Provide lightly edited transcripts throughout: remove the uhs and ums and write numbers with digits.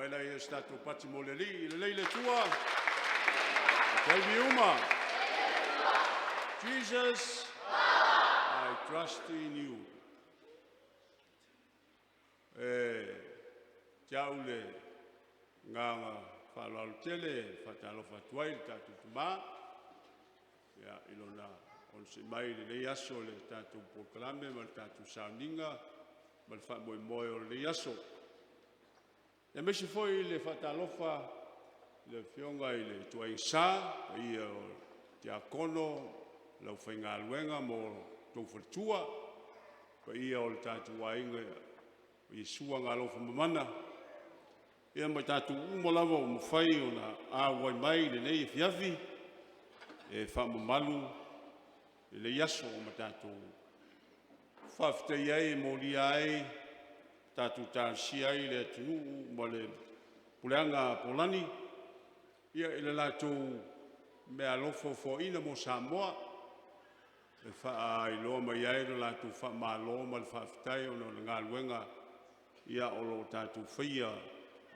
Faapaiaina ia statou pati mo le lei le tua. Tell uma. Jesus, I trust in you. Tiau le nganga whalal tele, whatalo whatuai le tātou tuma. Ia ilona on se mai le aso le tātou pokalame, ma le tātou sauninga, ma le wha moe o le aso. E mesi foi le whatalofa, le whionga i le tuai sa, ia o te akono, lau whainga luenga mo tau whatua, pa ia o le tātou wainga i sua ngā lofa mamana. Ia mai tātou umolawa o mwhai o na āwai mai le nei e fiafi, e whamamalu, e le yaso o ma tātou. Whawhtei ai, mōri ai, tātou tāsi ai le tunu, ma le puleanga polani, ia i le lātou mea lofo fo ina mo Samoa, e wha i loa mai ai le lātou wha mā loa ma le whawhtai o na ngā luenga, ia o lo tātou whaia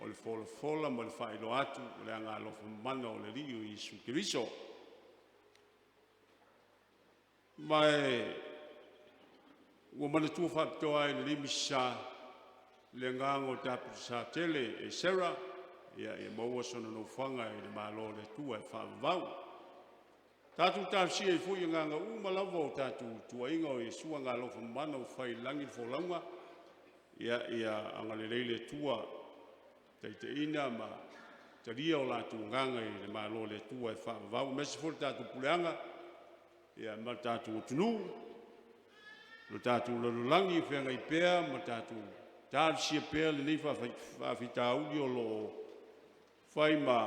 o le fola ma le whaelo atu o le ngā lofa mana o le rio i Isu Kiriso. Mai, ua mana tua whapitoa ai le limisa le ngango tapu sa tele e sera, ia e maua sona no whanga i le malo le tua e whaavau. Tātou tāwsi e fui nganga umalawa o tātou tua inga o Iesua ngā lofa mana o whai langi wholaunga, ia anga le leile tua te ina ma te ria o lātou nganga i le malo le tua e whaavau. Mesi furi tātou puleanga, ia ma tātou tunu, lo tātou lalulangi i whenga i pēr, ma tātou tāwsi e pēr le nei whawhita uli o lo whai ma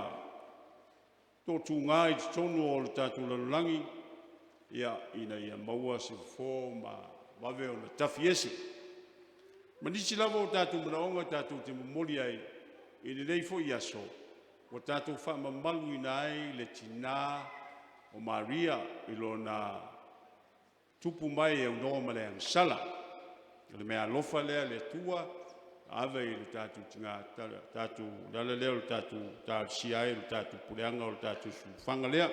tōtu ngā i tonu o le tātou lalulangi, ia ina ia maua se fō ma wawe o le tafi ese. Ma nisi lava o tātou manaonga tātou te momoli ai, i le nei fo i aso, o tātou whamamalu ina ai le tina o Maria i lo na tupu mai e unoa ma le ansala. Le mea lofa lea le tua, ave i le tātou tinga, tātou lala lea o le tātou tāwsi ai, le tātou puleanga o le tātou sufanga lea.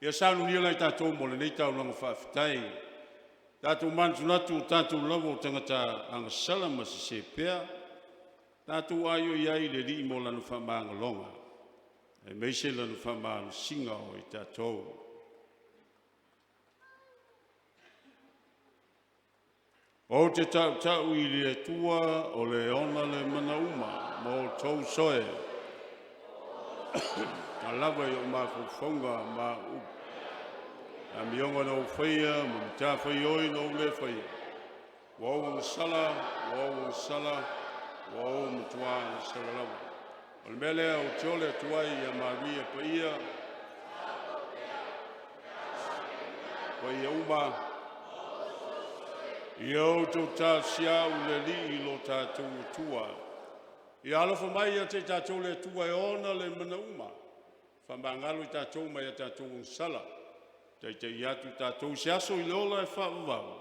Ia salu nia lai tātou mo le nei tau langa whawhitai, tātou mantunatu o tātou lawa o tangata angasala ma se pēr, tātou aio iai le ri mo lanu whamanga longa, e meise lanu whamanga singa o i tātou. O te tau i le tua o le ona le mana uma, mo tau soe. A lawa i o mawhawhonga ma upu. A mionga no whaia, mo ta whai oi no le whaia. Wau sala, wau mutua sala lawa. O le mele o tiole tuai a Maria paia. Paia uma. Ia o tō tā sia u le li i lo tātou tua. Ia alofa mai a te tātou le tua e ona le mana uma. Whamangalo i tātou mai a tātou sala. Te iatu tātou se aso i le ola e whaavau.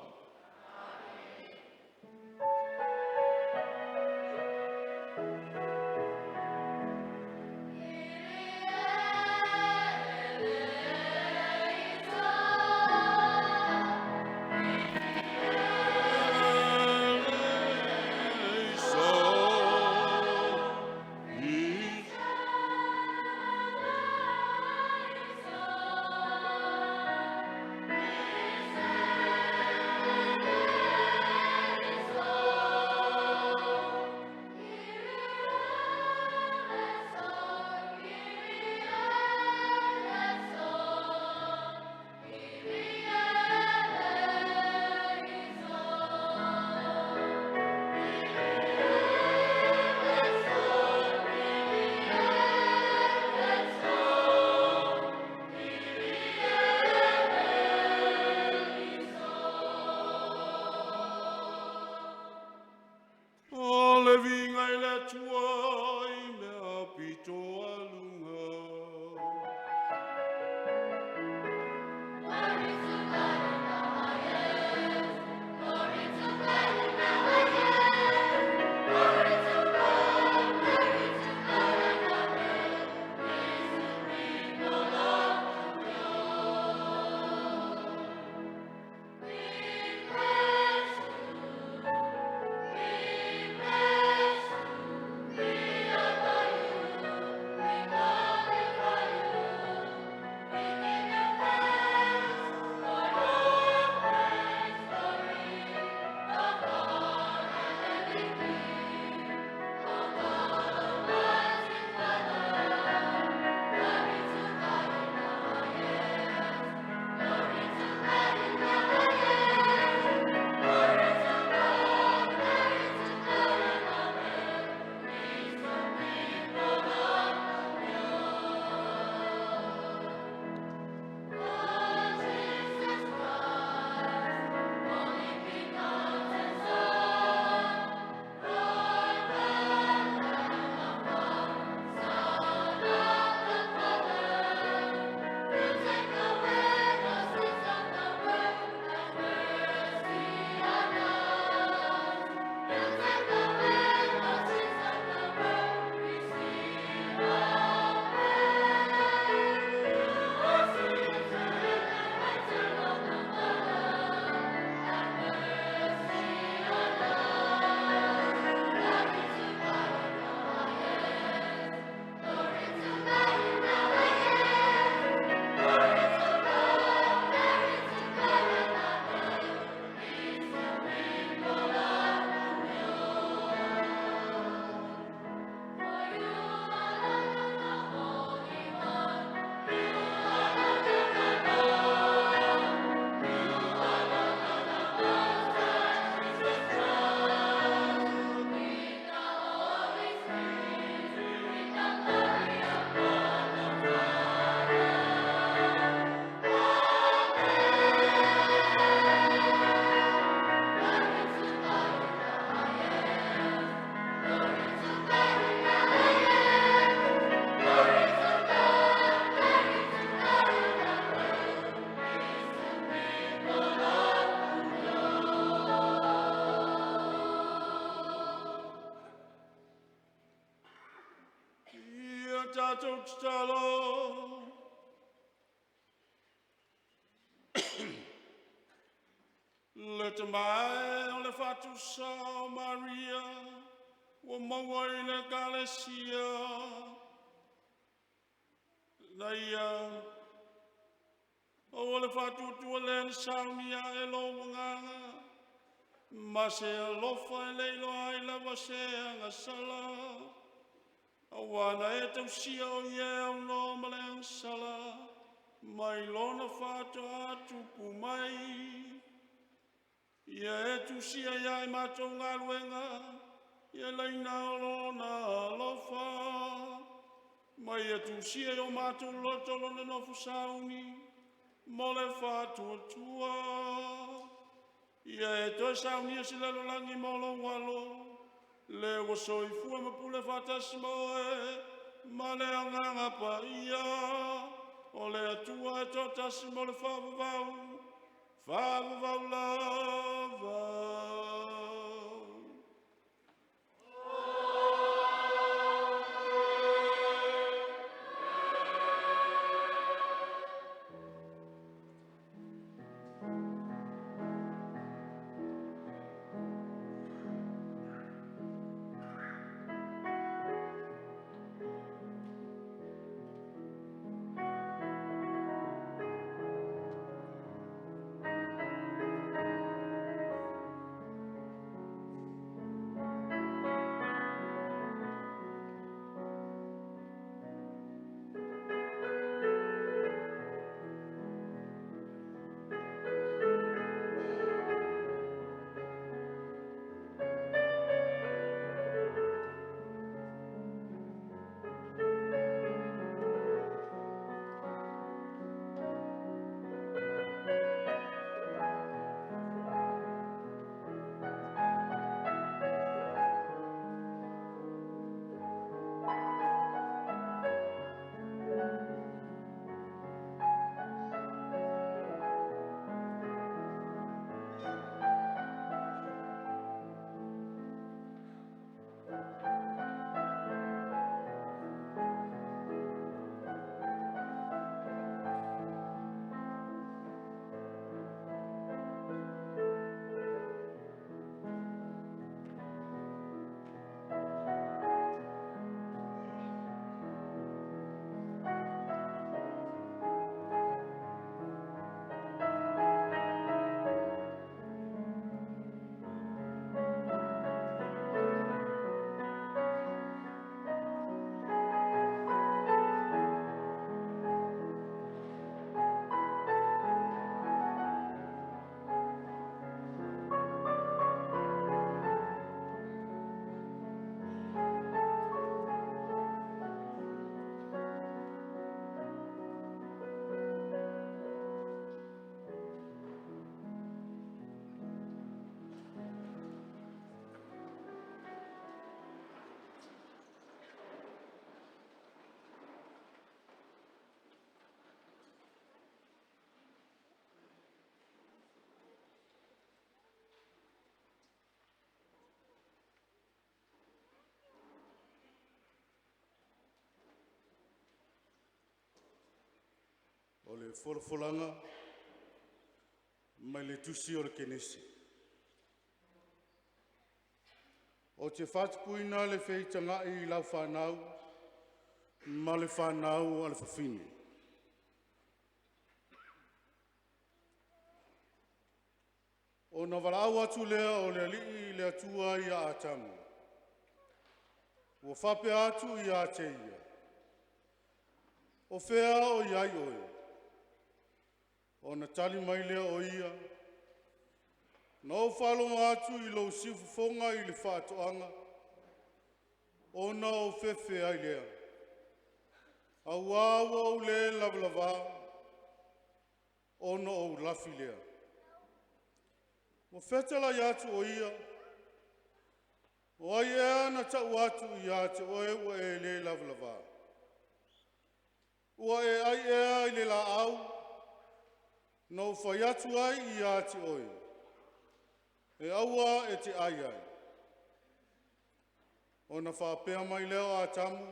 tātou talo. Le te mai o le fatu sa Maria, o maua I le kalesia. Naia, o le fatu tua le saunia e lo nganga, ma se alofa e leilo ai lava se anga sala. Awana e tausia o ie au no male sala, mai lona fatu atu pumai. Ia e tusia ia e matou ngā luenga, ia leina o lona alofa. Mai e tusia o matou loto lona nofu sauni, mo le whātua tua. Ia e toi sauni e sila lolangi mo lo walo, le o soifua ma pule whatasi mo ma le anganga pa ia, o le atua e totasi mo le whawavau, whawavau lava. O le wholafolanga, mai le tusi o le kenesi. O te whatupuina le whitanga I lau whanau, ma le whanau a le whawhini. O na warau atu lea o le alii le atua I a atamu. O whape atu I a te ia. O whea o iai oi. O na tali mai lea o ia. Na o whalonga atu I lo sifufonga I le whatoanga. O na o whewhe ai lea. Au awa o le lavalava. O na o lafi lea. O whetala I atu o ia. O ai ea na tau atu I ate oe o e le lavalava. Ua e ai ea I le la au. Na o whai atu ai I ate oe. E aua e te ai ai. O na whapea mai leo a tamu.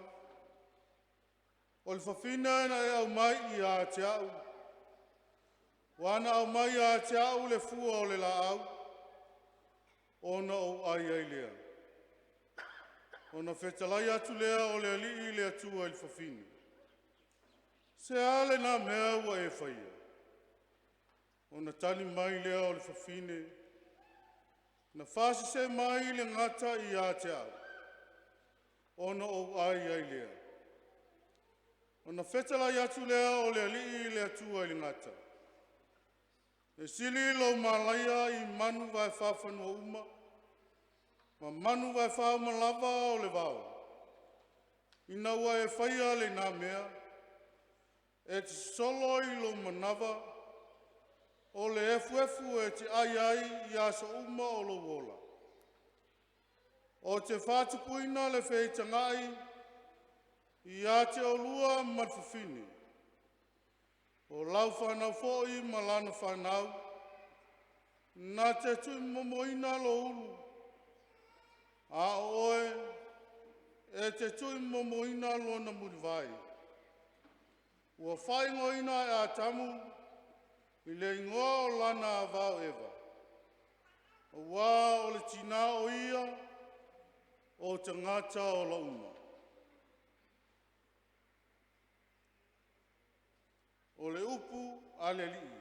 O le whawhina na e au mai I a te au. Wana au mai a te au le fua o le la au. Ona o ai ai lea. Ona whetalai atu lea o le alii le atua I le whawhina. Se ale nā mea ua e whaia. Ona tani mai lea o le whawhine. Na whasi se mai le ngata I a te au. Ona o ai ai lea. Ona whetalai atu lea o le alii le atua I le ngata. E sili lo malaia I manu vai whawhanua uma. Ma manu vai whauma lava o le vau. Ina ua e whaia le nā mea. E te solo I lo manawa. O le efu e te ai ai I asa uma o lo wola. O te whātupuina le wheitangai I a te olua marfufini. O lau whanau fōi ma lana whanau. Nā te tui momoina lo ulu. A oe e te tui momoina lo na muriwai. Ua whaingoina e a tamu I le ingoa o lana a vau ewa. O wā o le tina o ia o te ngata o la uma. O le upu a le lii.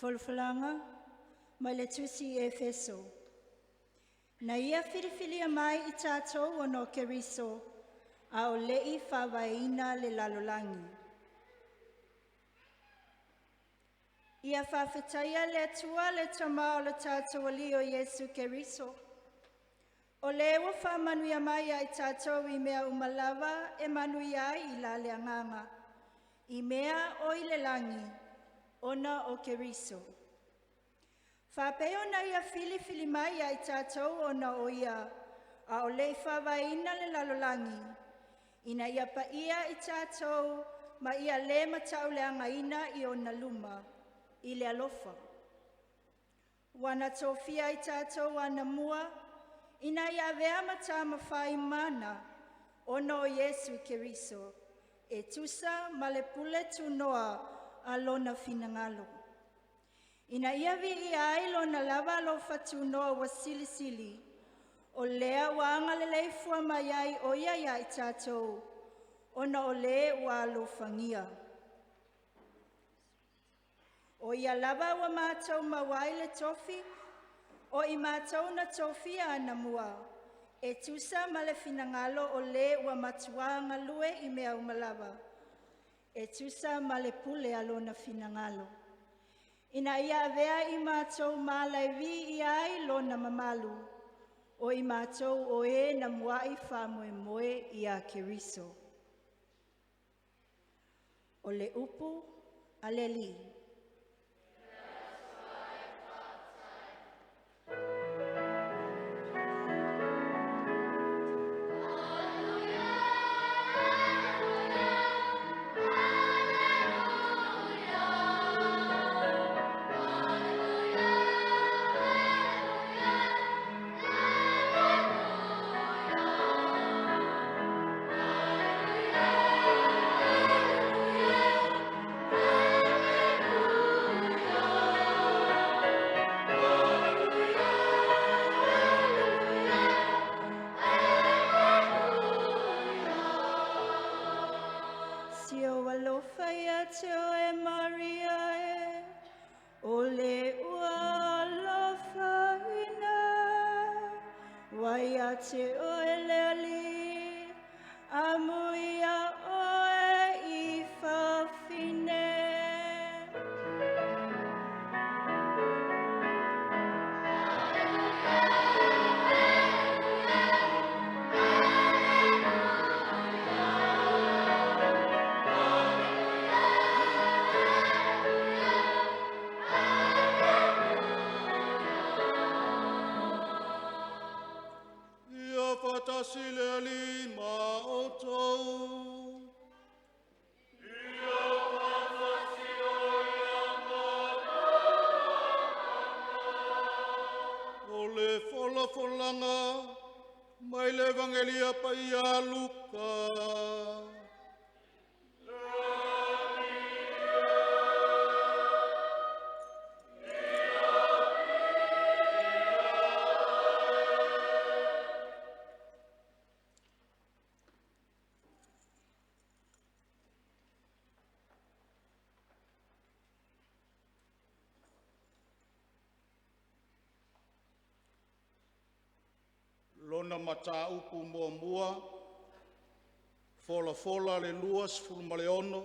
Folfalanga, mai le tusi e feso. Na ia whiriwhiria mai I tātou ono keriso, a o lei Faapaiaina le lalolangi. Ia whawhetaia le atua le tama o le tātou ali o Iesu Keriso. O le wa whamanuia mai ai tātou I mea umalawa e manuia I la leanganga. I mea o I le langi, ona o Keriso. Faapaiaina ia fili mai ai tātou ona o ia, a o le Faapaiaina le lalolangi. Ina ia pa ia I tātou, ma ia le matau leangaina I ona luma. I le alofa. Wana tofia I tātou wana mua, ina ia vea mata mawhai mana, ono o Iesu Keriso, e tusa ma le pule tunoa a lona finangalo. Ina ia vi I ai lona lava alofa tunoa wa sili, o lea wa anga le leifua mai ai o ia I tātou, ono o le wa alofangia. O ia lava wa mātou mawai le tofi, o I mātou na tofi ana mua, e tusa ma le finangalo o le wa matua ngalue I mea umalawa, e tusa ma le pule alona finangalo. Ina ia vea I mātou malaivi I ai lona mamalu, o I mātou o e na mua I whamoe I a Keriso. O le upu a le li. Te oeleli, amuia oe I whawhine. Sile lima o tou. O le fola folanga, mai le evangelia pa ia Luka. Lona mata upu mua, fola le luas fulmaleono,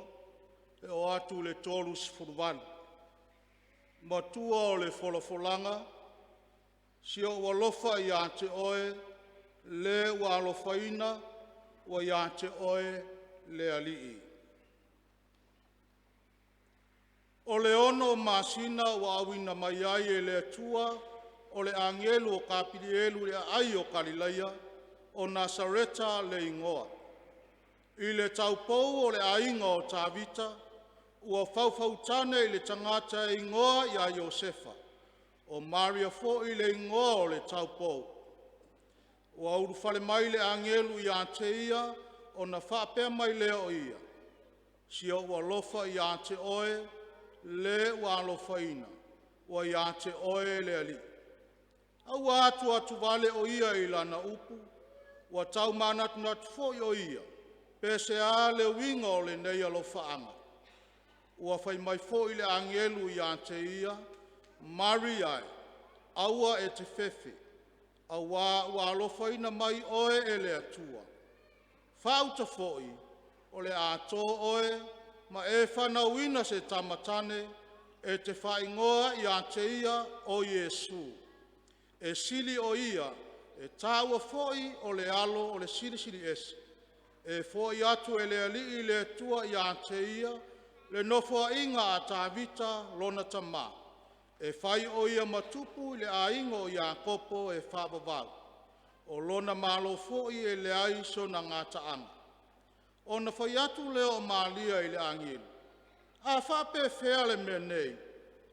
e o atu le tolus fulvan. Matua o le folanga, si o walofa I ate oe, le walofaina, wa I ate oe le alii. O le ono masina wa awina maiai e le atua, o le angelu o kapirielu le ai o Kalilaia, o Nasareta le ingoa. I le taupou o le ainga o Tavita, ua faufautane I le tangata e ingoa I a Iosefa, o Maria fo I le ingoa o le taupou. Ua urufale mai le angelu I ate ia, o na whapea mai leo ia. Si o ua lofa I ate oe, le ua alofaina, ua I ate oe le ali. Au atu vale o ia I lana upu, wa tau manatu natu fo o ia, pese a le winga o le nei alofa anga. Ua fai mai fo I le angelu I ate ia, Mariai, aua e te fefe, aua ua alofa ina mai oe e le atua. Fauta fo I, o le ato oe, ma e whanauina se tamatane, e te whaingoa i a te ia o Iesu. E sili o ia, e tāua foi o le alo o le sili ese. E foi atu e le ali i le tua i a te ia, le nofo inga a tā vita lona tamā. E whai o ia matupu i le a ingo i a kopo e whapavau. O lona malo foi e le aiso na ngā taanga. O na whai atu leo o mālia i le angilu. A whape whea le mea nei,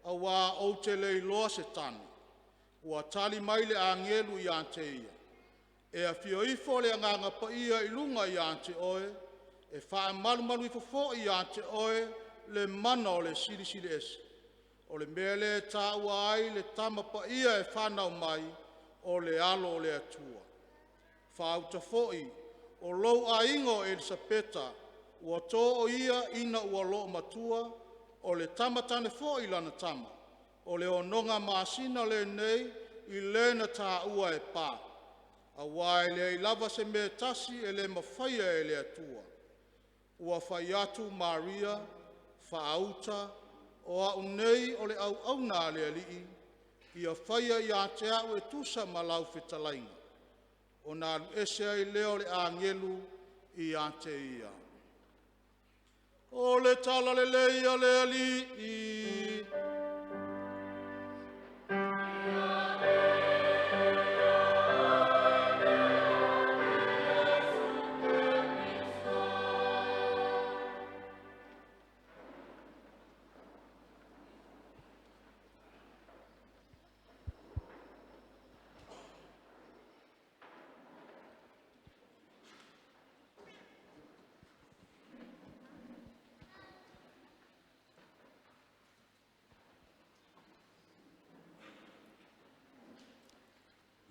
a wā o te lei loa se tani. Ua tali mai le angelu i ante ia. E a fio ifo le anganga pa ia i lunga i ante oe, e wha malu i fofo i ante oe le mana o le siri ese. O le mea le tā ua ai le tama pa ia e whanau mai o le alo o le atua. Whauta foi, o lou a ingo Elisapeta, ua tō o ia ina ua lo matua, o le tamatane foi lana tama, o le ononga maasina le nei, i lena tā ua e pā. A wai le lava se me tasi e le mawhaia e le atua. Ua whai atu Maria, whaauta, o a unei o le au auna le alii, ia whaia i a te au e tusa malau whetalainga. O nā ese ai leo le angelu i a te ia. O le tala le leia le alii,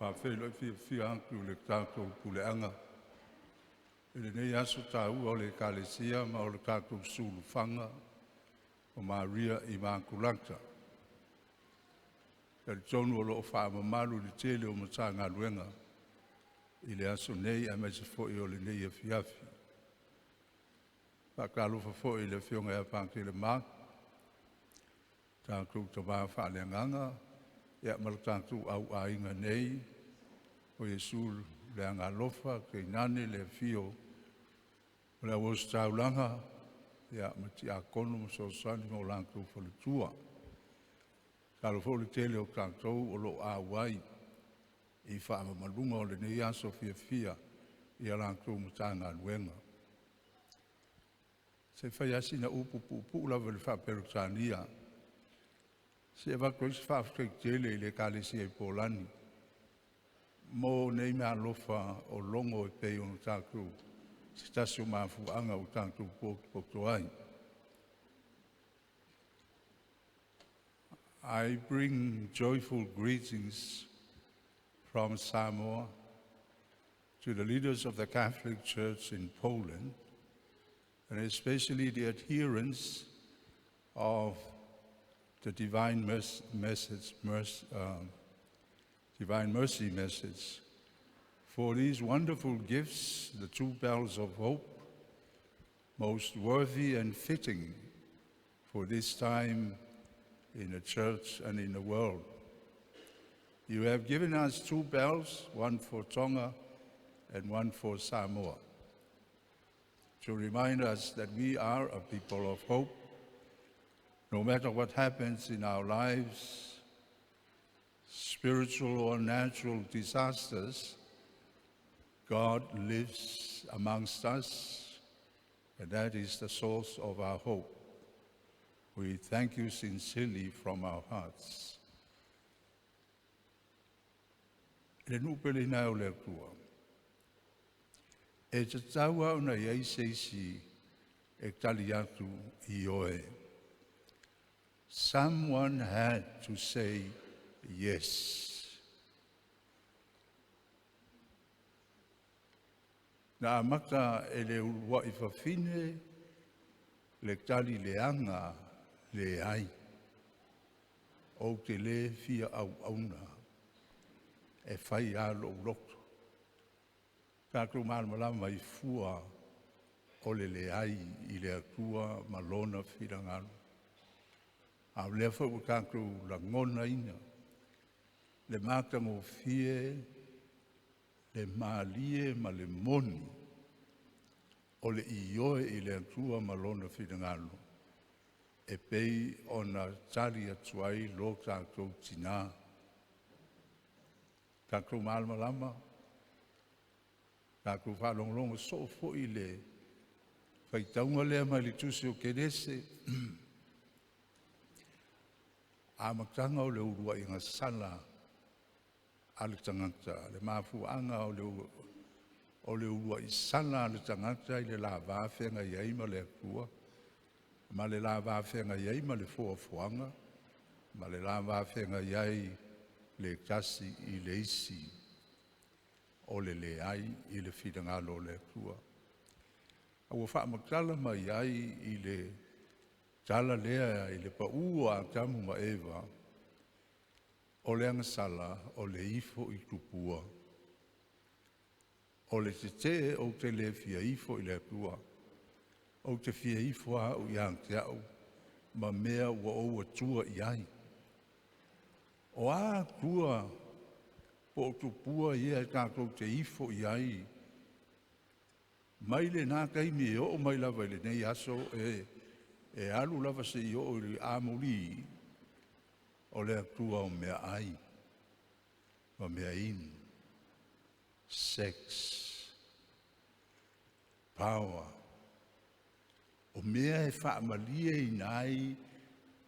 Whawhelo i whia anku le tātou puleanga. E le nei aso tā ua o le kalesia ma o le tātou sulu whanga o Maria i Mākulangta. E le tonu o loo whaamamalu le tele o matā ngā luenga i le aso nei a mese foi o le nei a fiafi. Whakalofa foi le whionga e pānke le mā. Tātou ta wā whaaleanganga. Ia malutatu au ainga nei, o Iesu le anga lofa, ke nane le fio, o le awos taulanga, ia mati a kono mo so sani mo lantou whaletua. Kalo fo le tele o tātou o lo a wai, i whaama malunga o le nei aso fia, ia lantou mo tāna luenga. Se whai asina upu lava le whaperutania, se va kois whawhkai tele i le kālesia i Pōlani. Mō nei mea lofa o longo e pei ono tātou, se tasio mafuanga o tātou poto ai. I bring joyful greetings from Samoa to the leaders of the Catholic Church in Poland, and especially the adherents of the Divine Mercy message, for these wonderful gifts, the two bells of hope, most worthy and fitting for this time in the church and in the world. You have given us two bells, one for Tonga and one for Samoa, to remind us that we are a people of hope. No matter what happens in our lives, spiritual or natural disasters, God lives amongst us, and that is the source of our hope. We thank you sincerely from our hearts. Le nupele na o le kua. E te taua ona iei seisi e tali atu I oe. Someone had to say yes. Na amata e le ua I whawhine, le tali leanga le ai. O te le fia au auna, e whai a lo loto. Tātou malama I fua o le ai I le atua malona whirangaru. A lea fo kākou la ngona ina. Le mātango fie, le mālie ma le moni. O le ioe I le atua ma lona whingalo. E pei o na tari atuai lo kākou tina. Kākou malama lama. Kākou whalonglonga so fo I le whaitaunga lea mai le tusi o kerese. A matanga o le urua I ngā sala ale tangata. Le mafuanga o le urua I sala ale tangata I le la vāwhenga iai ma le akua. Ma le la vāwhenga iai ma le fuafuanga. Ma le la vāwhenga iai le kasi I le isi. O le ai I le whirangalo le akua. A ua whaamakala ma iai I le tala lea I le paua a tamu ma ewa. O le angasala o le ifo I tupua. O le te o te le fia ifo I le akua. O te fia ifo au I ang te au. Ma mea ua o atua iai. O a kua po tupua ia tātou te ifo iai. Mai le nā kai me o mai lava le nei aso e alu lava se I o I amuri o le atua o mea ai, o mea in, sex, power, o mea e whaamalia I nai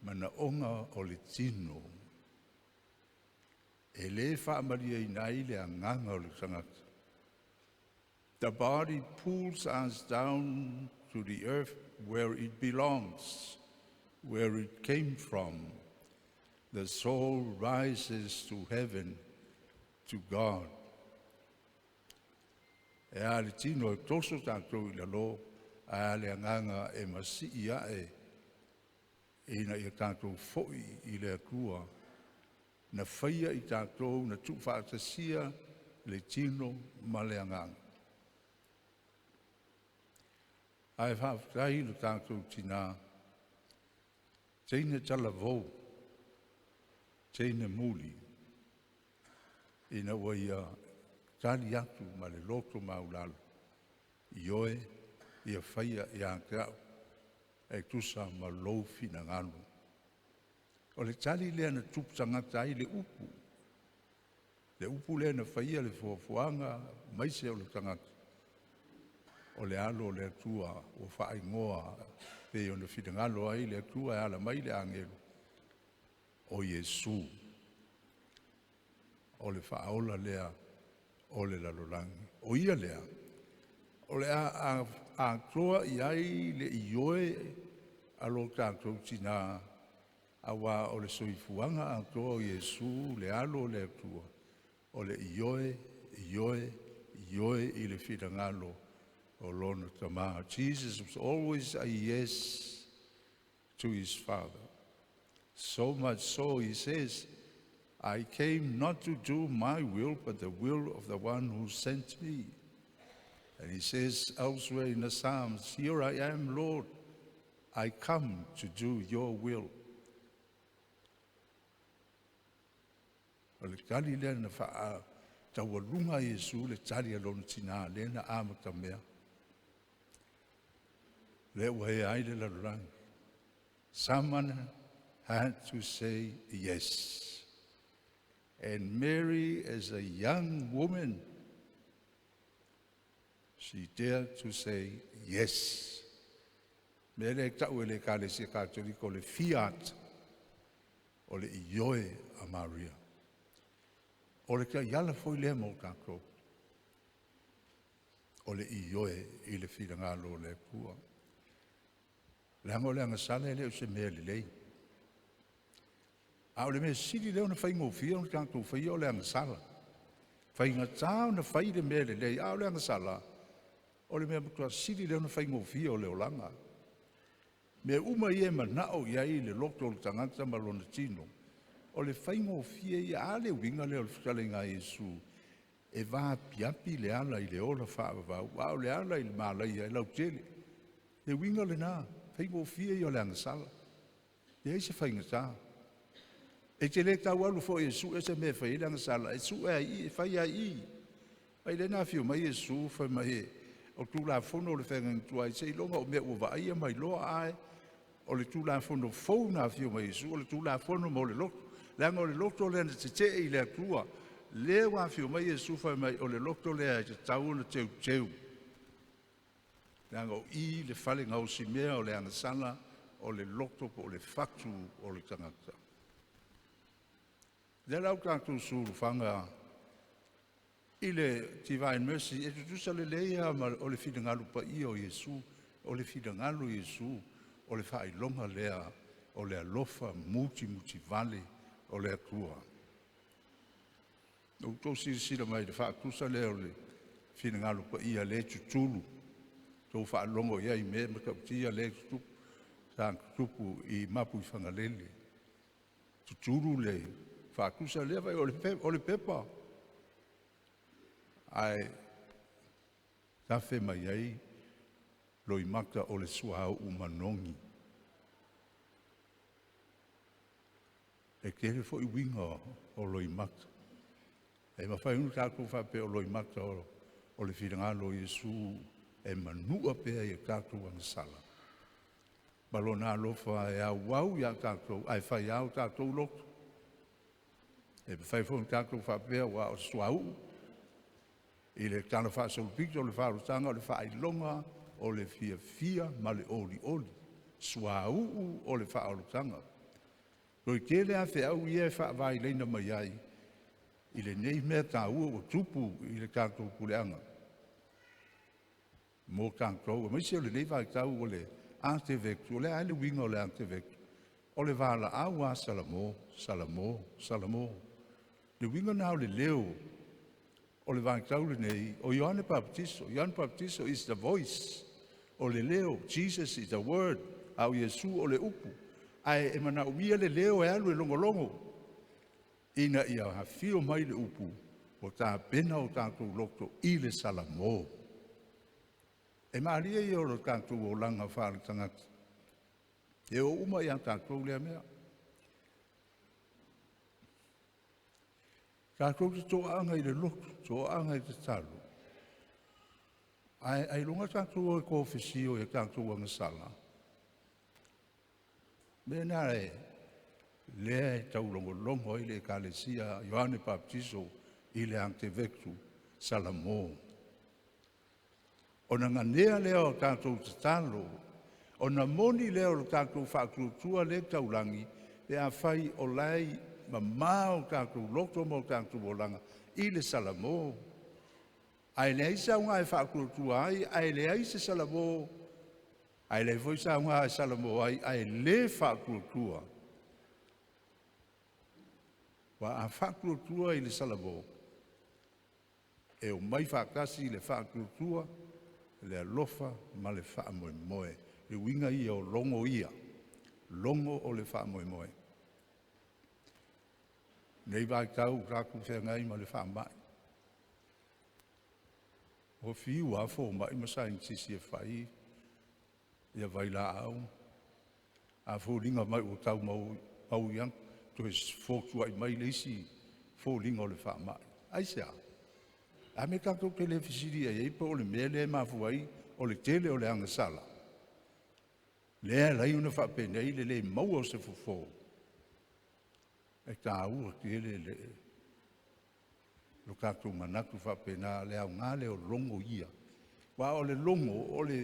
mana onga o le tino. E le whaamalia I nai le anganga o le tangata. The body pulls us down to the earth where it belongs, where it came from. The soul rises to heaven, to God. E a le tino e toso tātou I la lo, a le anganga e masi ia ina I tātou foi I le akua, na whaia I tātou na tūwhaatasia le tino ma le anganga. Ai whaafutai le tātou tina, teine tala vau, teine muli, ina waia tali atu ma le loto maulalo, ioe, ia whaia I angkau, e tusa ma loufi na nganu. O le tali lea na tuptangata ai le upu lea na whaia le fuafuanga, maise o le tangata. O le alo le atua o whaai ngoa pe o na whitangalo ai le atua e ala mai le angelo o Yesu o le whaola lea o le lalolangi o ia lea o le a toa I ai le ioe alo tātou tina awa o le soifuanga a toa o Yesu le alo le atua o le ioe I le whitangalo o lona tama. Jesus was always a yes to his Father. So much so, he says, I came not to do my will, but the will of the one who sent me. And he says elsewhere in the Psalms, here I am, Lord, I come to do your will. O le tali lea na wha tawalunga Yesu le tali alona tina, le na amata mea. Someone had to say yes. And Mary, as a young woman, she dared to say yes. Mele tau ele kale se katoliko le fiat o le ioe a Maria. O le kia yala foi le mo kako. O le ioe I le whirangalo le kua. Lango le anga sala le o se mea lei. A o le mea siri leo na whai ngofia o tātou whai o le anga sala. Whai ngā tāo na whai le mea lei. A o le anga sala. O le mea mutua siri leo na whai ngofia o leo langa. Mea uma I manao iai le loto o le tangata malona tino. O le whai ngofia I a le winga leo le whakale ngā Yesu. E wā piapi le ala I le ola whaavavau. A o le ala I le mālai ai lau tele. Le winga le nā. Whai ngofia I o le anga sala. Ia se whaingata. E te le tau alu fo Iesu e se me whairanga sala. E su e ai, e whai ai. Ai le na whio mai Iesu, whai mai o tu la fono le whengang tua i se ilonga o mea ua vaia mai loa ai. O le tu la fono fau na whio mai Iesu, o le tu la fono mo le loto. Langa o le loto le na te i le atua. Le wa whio mai Iesu whai mai o le loto le ai te tau na teu teu. Langa o i le whale ngau si mea o le angasana o le loto po o le fatu o le tangata. Le lau tātou suru whanga i le Divine Mercy, e tutusa le leia o le whidangalu pa i o Iesu, o le whidangalu Iesu, o le whailonga lea, o le alofa muti vale, o le atua. O tō sira mai le whaatusa lea o le whidangalu pa i a le tutulu, tō whaalongo ia i mea makautia le tutupu, tāng tutupu i mapu i whangalele. Tutulu le whaatusa lea vai o le pepa. Ai, tawhe mai ai, loi mata o le suahau umanongi. E kere fo i winga o loi mata. E mawhai unu tātou whape o loi mata o le whirangalo Iesu e manua pēa i tātou angasala. Balona alofa e au wau i a tātou, ai whai au tātou loto. E mawhai fo i tātou whapea wa o suahau. I le tana wha saupiki o le wharutanga o le whailonga o le fia ma le oli. Sua o le whaarutanga. Roi kele a whea au ia e whaavai leina mai ai. I le nei mea tā ua o tupu i le kātou kuleanga. Mō kātou, mai se o le nei vai tau o le ante vektu, o le aile winga o le ante vektu. O le wala awa salamo. Le winga nao le leo, o le vangtaule nei, o Ioane Baptisto is the voice, o le leo, Jesus is the word, au Iesu o le upu, ai e mana uia le leo e alu e longolongo, ina ia hawhio mai le upu, o tā pena o tātou lokto i le salamo. E maaria i o tātou o langa whāle tangata, e o uma i a tātou lea mea. Tātou te toanga i le lotu, toanga i te talo. Ai lunga tātou o e kōwhisio e tātou angasala. Mena e lea e tau longo i le ekalesia Ioane Baptisto i le ante vektu salamo. O na nganea lea o tātou te talo, o na moni lea o tātou whakulutua le taulangi, e a whai o lai ma mau tātou loto mo tātou bolanga i le salamo. Ai le aisa unga e whakulutua ai le aisa salamo. Ai le voisa unga e salamo ai le whakulutua. Wa a whakulutua i le salamo. E o mai whakasi le whakulutua, le alofa ma le whaamoe. E winga ia o longo ia. Longo o le whaamoe. Nei vai tau raku whengai ma le whaamai. O whiu a fō mai masai tisi e whai. Ia vai la au. A fō ringa mai o tau mau iang. To is fōtua i mai leisi fō ringa o le whaamai. Aisea. A me kato telefisiri e eipa o le mele mafuai o le tele o le angasala. Lea lai una whapenei le mau o se fufo. E tā ua ki ele le lo kātou manatu whapena le au ngāle o longo ia. Wa o le longo o le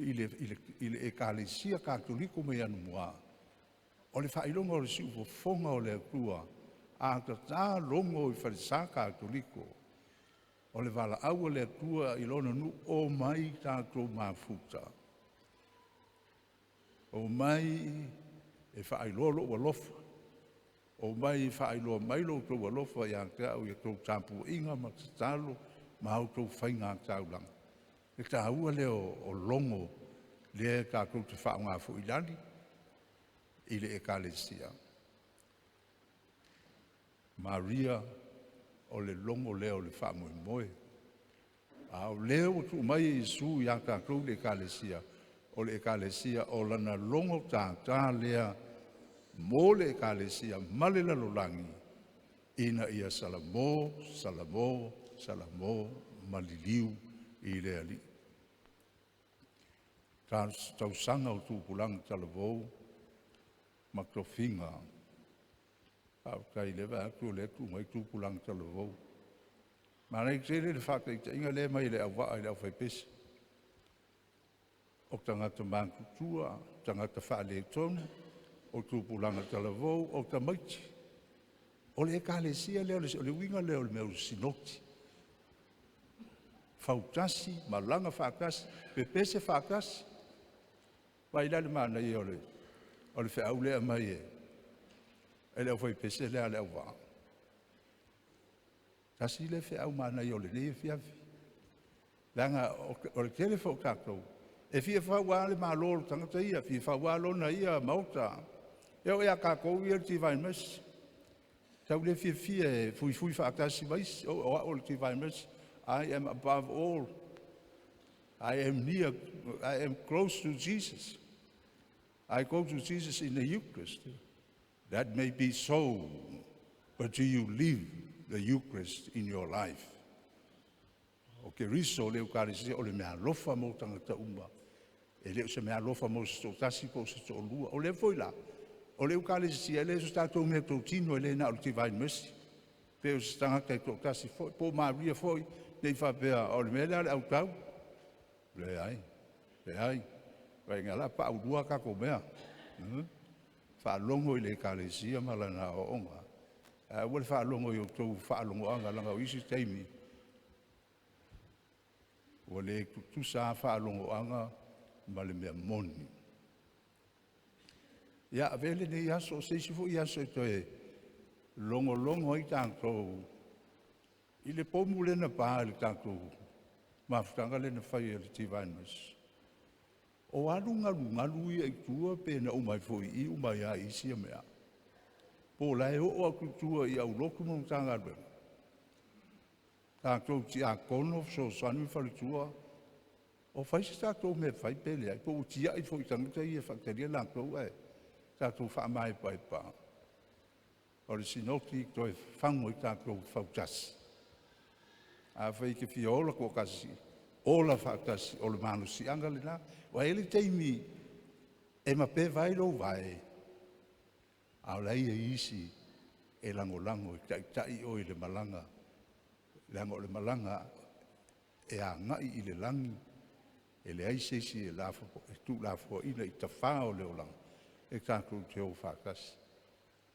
i le ekalesia kātoliko me anu mua. O le whailonga o le siupo fonga o le akua. A tā longo i wharisā kātoliko. O le wala au le akua i lona nu o mai tātou mafuta. O mai e whailolo o lofa. O mai whaailoa mailo tau alofa i ang tau i tau tāpu inga ma te talo ma au tau whainga ang tau langa. E tā ua leo o longo lea kā tau te whaunga fu ilani i le ekalesia. Maria o le longo leo le whamoe moe. A o leo tu mai Jesu i ang tau le ekalesia o le ekalesia o lana longo tātā lea mo le ekalesia male lalolangi ina ia salamo, salamo, salamo, maliliu i le ali. Tausanga o tūpulanga talavou, maktofinga, au kai lewa aku le aku mai tūpulanga talavou. Mana ik tere le whaka i inga le mai le awa ai le au whaipesi. O tangata mākutua, tangata whaale tonu, o tūpulanga talavou, o tamaiti. O le ekalesia leo, o le winga leo le meu sinoti. Fautasi, malanga whakasi, pepese whakasi. Vai la le mana i o le whau lea mai e. E leo whaipese lea leo waa. Tasi le whau mana i o le nei fiafi. Langa o le telefo tātou. E fia whauā le māloro tangata ia, fia whauā lona ia mauta. Eo ea kākou ia le tivai mesi. Tau le fia e fui whaakasi mais, o le tivai mesi. I am above all. I am near, I am close to Jesus. I go to Jesus in the Eucharist. That may be so, but do you live the Eucharist in your life? O ke riso le ukarisia o le mea lofa mo tangata uma. E leo se mea lofa mo se tasi po se to lua. O le foila. O le ukarisia le se tatou mea tau tino e le na o le tivai mesi. Peo se tangata e to tasi foi. Po Maria foi. Nei whapea o le mea le au tau. Le ai. Vai ngā la pa udua kako mea. Whaalongo i le ekalesia malana o onga. Wale whaalongo i o tau whaalongo anga langa o isi teimi. Wale tusa whaalongo anga ma le mea moni. Ia vele ne iaso seisi fu iaso i toe longo i tātou. I le pomu le na pā le tātou. Mafutanga le na whai e le tivaimas. O ngalu i tua pe na umai foi i umai a isi a mea. Po lai o akutua i au loku mo tanga rwe. Tātou ti a kono so sanu whalitua. O whaisi tātou me whai pele ai. Po utia i foi tangata i e whaktaria lantou ai. Tātou whaamai pai pā. O le sinoti toi whango i tātou whautasi. A whai ke fiola ko kasi. Ola whautasi o le manusi anga le nā. Wa ele teimi e mape vai lo vai. Au lai e isi e lango e tai o i le malanga. Lango le malanga e a ngai i le langi. E le aisesi e lafo, e tu lafo ina i tawhao leo langa. E tātou te o whakasi.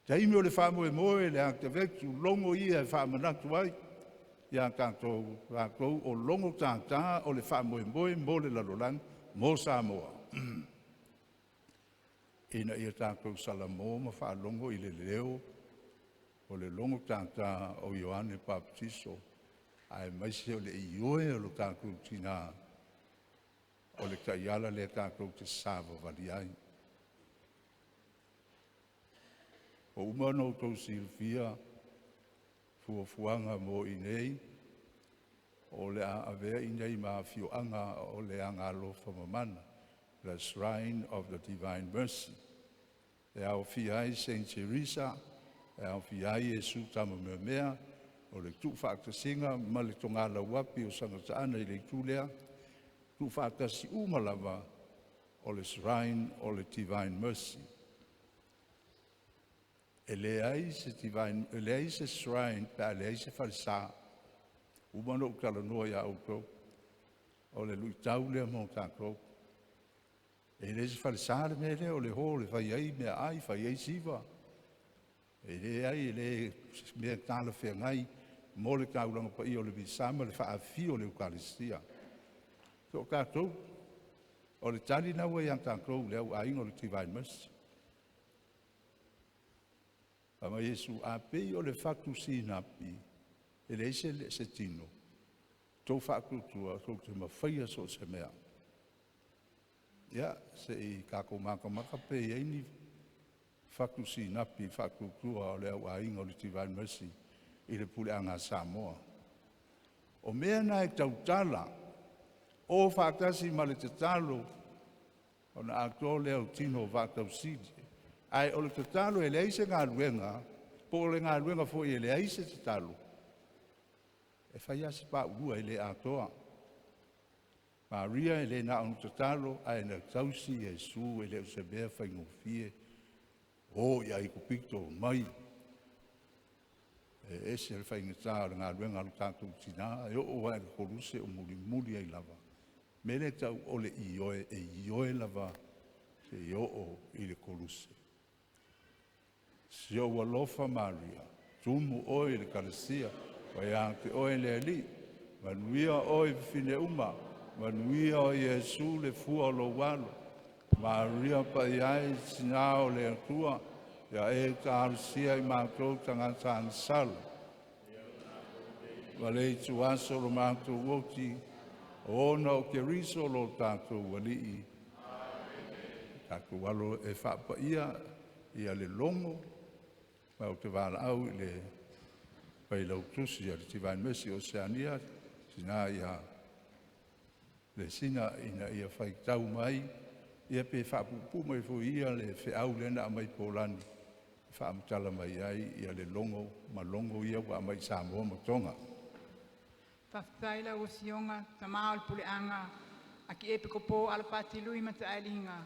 Taimi o le whamo e moe le ang te vektu longo ia e whamanatu ai. Ia tātou o longo tātā o le whamo e moe mo le lalolang. Mo Samoa. Ina ia tātou salamo ma whaalongo i le leo o le longo tātā o Ioane Baptiso. Ai maise o le ioe o lo tātou tina o le kaiala le tātou te sāwa wali ai. O umano tau silfia fuafuanga mo i nei o le avea i nei ma fioanga o le angalofa mamana, the Shrine of the Divine Mercy. E au fiai Saint Teresa, e au fiai e su tama mea, o le tu whaaktasinga, ma le tongala wapi o sangataana i le tūlea, tu whaaktasi umalava o le Shrine o le Divine Mercy. E le ai se Shrine, pa le ai se falsa, umano ukala noa ia autou, o le lui tau lea mō tātou. E le se whalesāre me le o le hō, le whai ai mea ai, whai ai siwa. E le ai, le mea tāla whea ngai, mō le kauranga pa i o le bisama, le whaafi o le ukaristia. Tō tātou, o le tali naua i ang tātou, le au aingo le Divine Mercy. Ama Yesu apei o le whatu sinapi, e le se tino. Tō whaakutua, tō te mawhaia so se mea. Ia, se i kako maka pe i eini whakusi napi whakutua o le au ainga o le Divine Mercy i le pule anga Samoa. O mea na e tautala, o whakasi ma le te talo, O na ato leo tino vātau sidi. Ai o le tatalo e leise ngā luenga, po le ngā luenga fo i le aise tatalo. E whai ase pā ua i le atoa. Maria e le na onu tatalo, ai na tausi e su e le usebea whai ngofie. O ia i kupito mai. E ese le whai ngatā le ngā luenga alu tātou tina, e o ai le koruse o muri ai lava. Mele tau o le ioe e ioe lava se i o i le koruse. Si o walofa Maria, tumu oi le karasia, wai ante oi le ali, manuia oi fine uma, manuia o Yesu le fua lo walo, Maria pa iai sinao le atua, ia e tārusia i mātou tangata ansala. Wale i tuaso lo mātou woti, ona o ke riso lo tātou walii. Tātou walo e whaapaia ia le longo, ma o te wala au i le pailau tusi a le Tivine Mercy Oceania, sina ia le sina ina ia whaitau mai, ia pe whaapupu mai fu ia le whiau lena a mai Polani, whaamtala mai ai ia le longo, ma longo ia wa mai Samoa Matonga. Taftaila o sionga, tamao puleanga, a ki epe kopo alapati lui mata ailinga.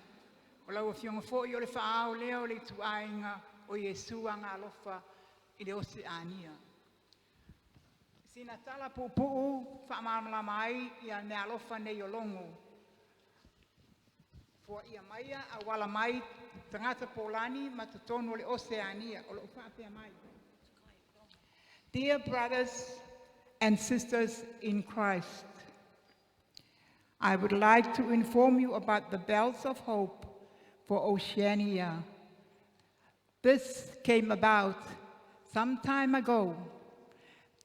O lau o fionga fo i o le whaau leo le tuainga o Yesu anga alofa i le Oceania. Sina tala pupu whaamamala mai i a ne alofa nei o longo. Fo ia maia a wala mai tangata Polani ma tutono le Oceania o le upapea mai. Dear brothers and sisters in Christ, I would like to inform you about the Bells of Hope for Oceania. This came about some time ago,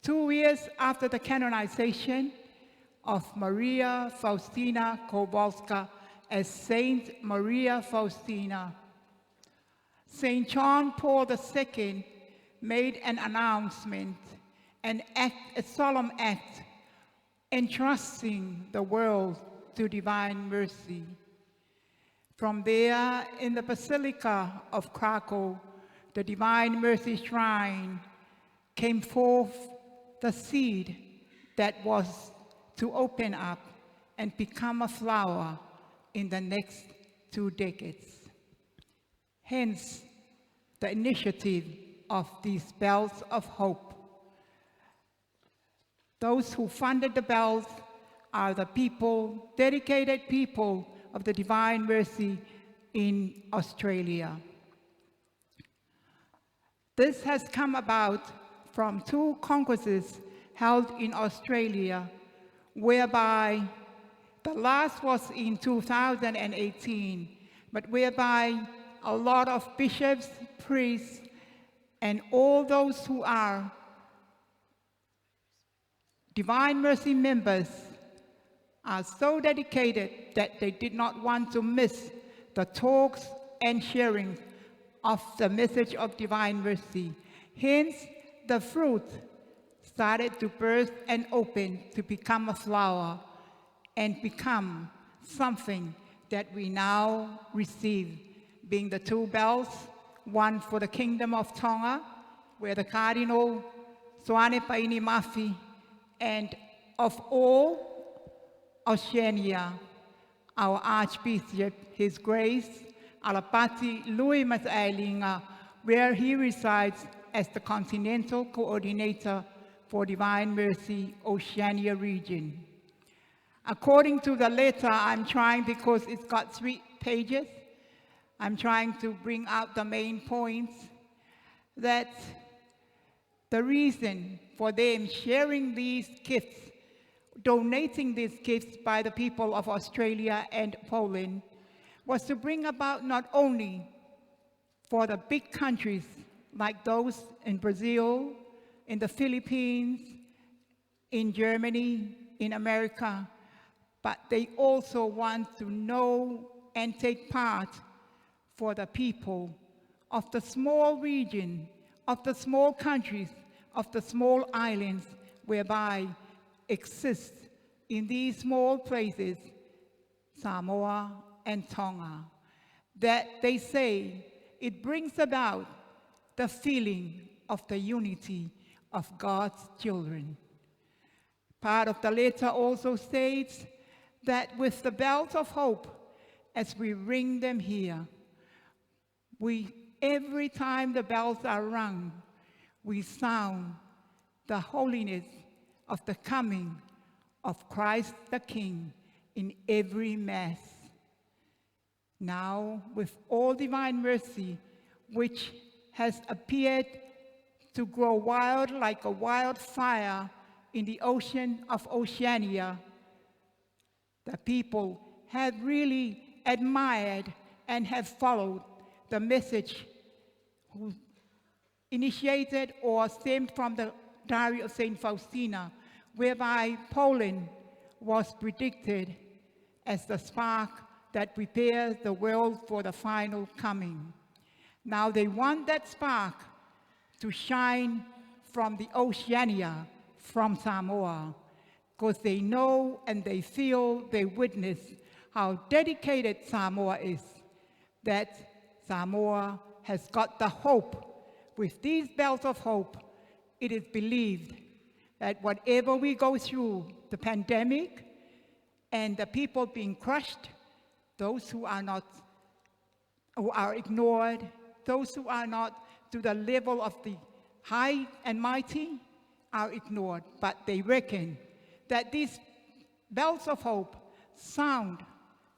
2 years after the canonization of Maria Faustina Kowalska as Saint Maria Faustina. Saint John Paul II made an announcement, a solemn act, entrusting the world to divine mercy. From there, in the Basilica of Krakow, the Divine Mercy Shrine, came forth the seed that was to open up and become a flower in the next 2 decades. Hence, the initiative of these Bells of Hope. Those who funded the bells are the people, dedicated people of the Divine Mercy in Australia. This has come about from 2 congresses held in Australia, whereby the last was in 2018, but whereby a lot of bishops, priests, and all those who are Divine Mercy members are so dedicated that they did not want to miss the talks and sharing of the message of Divine Mercy. Hence, the fruit started to burst and open to become a flower and become something that we now receive, being the 2 bells, one for the Kingdom of Tonga, where the Cardinal Faapaiaina Mafi, and of all Oceania, our Archbishop, His Grace, Alapati Lui Matailinga, where he resides as the Continental Coordinator for Divine Mercy Oceania region. According to the letter, I'm trying, because it's got 3 pages, I'm trying to bring out the main points, that the reason for them sharing these gifts, donating these gifts by the people of Australia and Poland, was to bring about not only for the big countries like those in Brazil, in the Philippines, in Germany, in America, but they also want to know and take part for the people of the small region, of the small countries, of the small islands whereby exist in these small places, Samoa, and Tonga, that they say it brings about the feeling of the unity of God's children. Part of the letter also states that with the bells of hope, as we ring them here, every time the bells are rung, we sound the holiness of the coming of Christ the King in every Mass. Now, with all divine mercy, which has appeared to grow wild like a wildfire in the ocean of Oceania, the people have really admired and have followed the message initiated or stemmed from the diary of Saint Faustina, whereby Poland was predicted as the spark that prepares the world for the final coming. Now they want that spark to shine from the Oceania, from Samoa, because they know and they feel, they witness how dedicated Samoa is, that Samoa has got the hope. With these bells of hope, it is believed that whatever we go through, the pandemic and the people being crushed, those who are ignored, those who are not to the level of the high and mighty are ignored. But they reckon that these bells of hope sound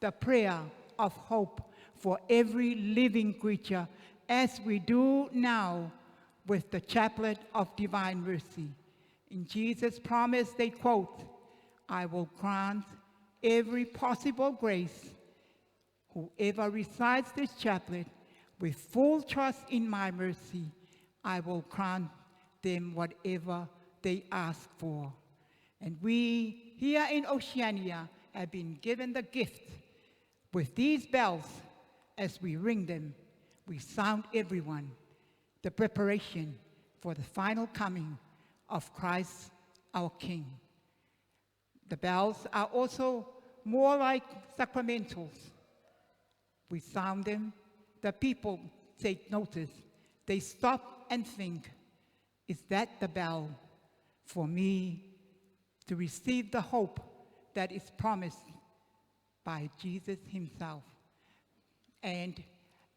the prayer of hope for every living creature, as we do now with the chaplet of divine mercy. In Jesus' promise, they quote, "I will grant every possible grace. Whoever recites this chaplet with full trust in my mercy, I will grant them whatever they ask for." And we here in Oceania have been given the gift. With these bells, as we ring them, we sound everyone the preparation for the final coming of Christ our King. The bells are also more like sacramentals. We sound them, the people take notice. They stop and think, is that the bell for me to receive the hope that is promised by Jesus himself? And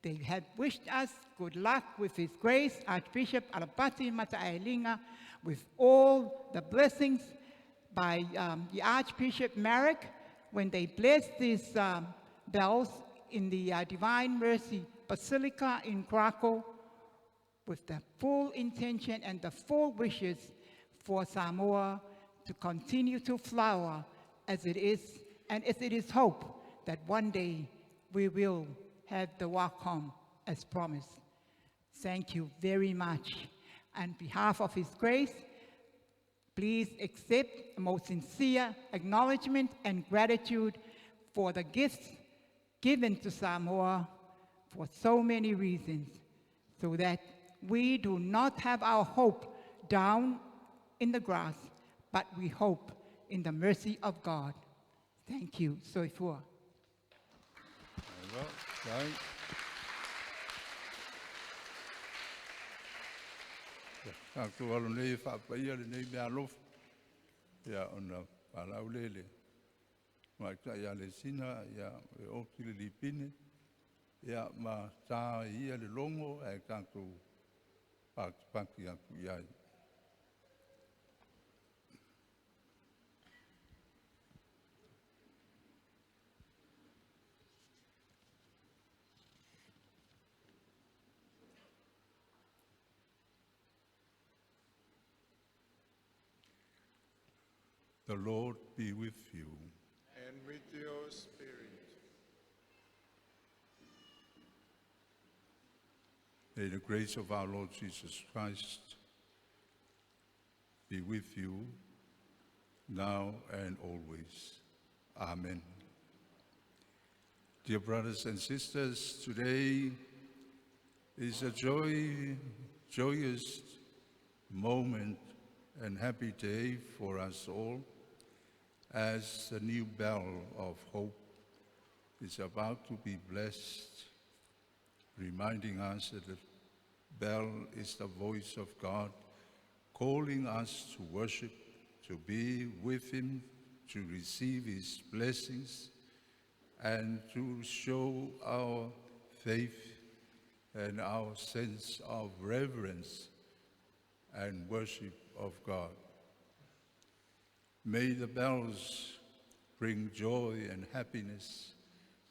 they have wished us good luck with His grace, Archbishop Alapati Mataaelinga, with all the blessings by the Archbishop Marek when they blessed these bells in the Divine Mercy Basilica in Krakow, with the full intention and the full wishes for Samoa to continue to flower as it is, and as it is hope that one day we will have the walk home as promised. Thank you very much. On behalf of His grace, please accept a most sincere acknowledgement and gratitude for the gifts given to Samoa for so many reasons, so that we do not have our hope down in the grass, but we hope in the mercy of God. Thank you. Soifua. Right. Aku alu nei Faapaiaina nei mea alofa. Ia ona palau lele. Mai ka ia le sina ia e oki le lipine. Ia ma tā ia le longo e kātou paki aku iai. The Lord be with you. And with your spirit. May the grace of our Lord Jesus Christ be with you now and always. Amen. Dear brothers and sisters, today is a joyous moment and happy day for us all, as the new bell of hope is about to be blessed, reminding us that the bell is the voice of God, calling us to worship, to be with Him, to receive His blessings, and to show our faith and our sense of reverence and worship of God. May the bells bring joy and happiness,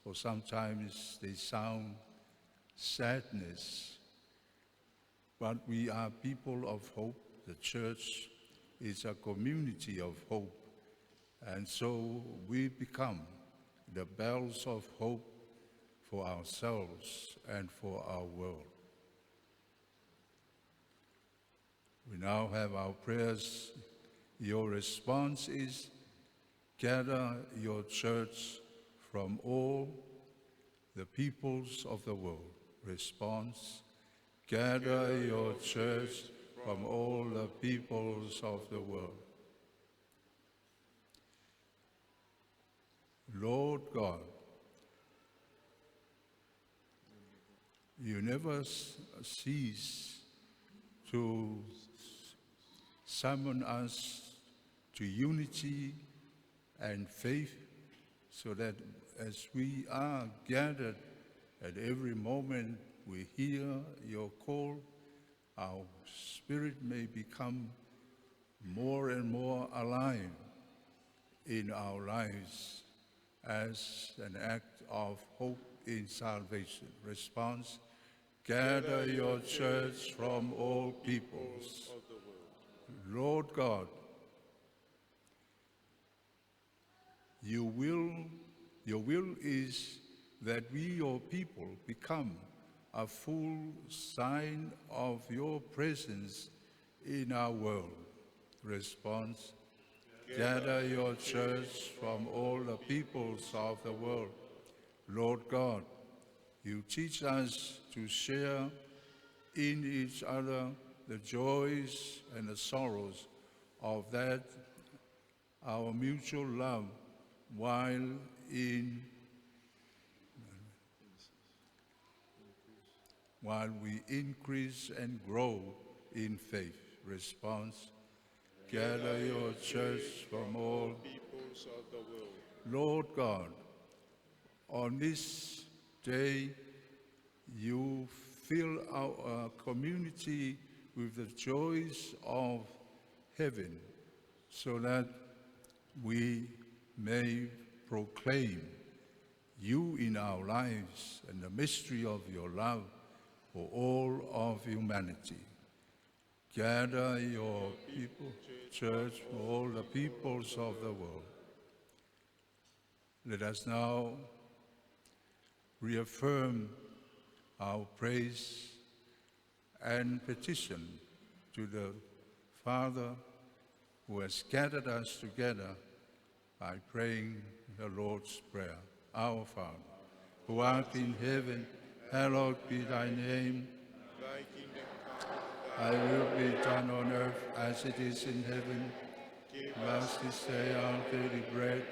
or sometimes they sound sadness. But we are people of hope. The church is a community of hope. And so we become the bells of hope for ourselves and for our world. We now have our prayers. Your response is, gather your church from all the peoples of the world. Response, gather your church from all the peoples of the world. Lord God, you never cease to summon us to unity and faith, so that as we are gathered at every moment, we hear your call, our spirit may become more and more alive in our lives as an act of hope in salvation. Response, gather your church from all peoples. Lord God, your will is that we, your people, become a full sign of your presence in our world. Response, gather your church from all the peoples of the world. Lord God, you teach us to share in each other the joys and the sorrows of that, our mutual love, while we increase and grow in faith. Response, gather your church from all peoples of the world. Lord God, on this day, you fill our community with the joys of heaven, so that we may proclaim you in our lives and the mystery of your love for all of humanity. Gather your people, church, for all the peoples of the world. Let us now reaffirm our praise and petition to the Father who has gathered us together by praying the Lord's Prayer. Our Father, who art in heaven, hallowed be thy name. Thy kingdom come, Thy will be done on earth as it is in heaven. Give us this day our daily bread.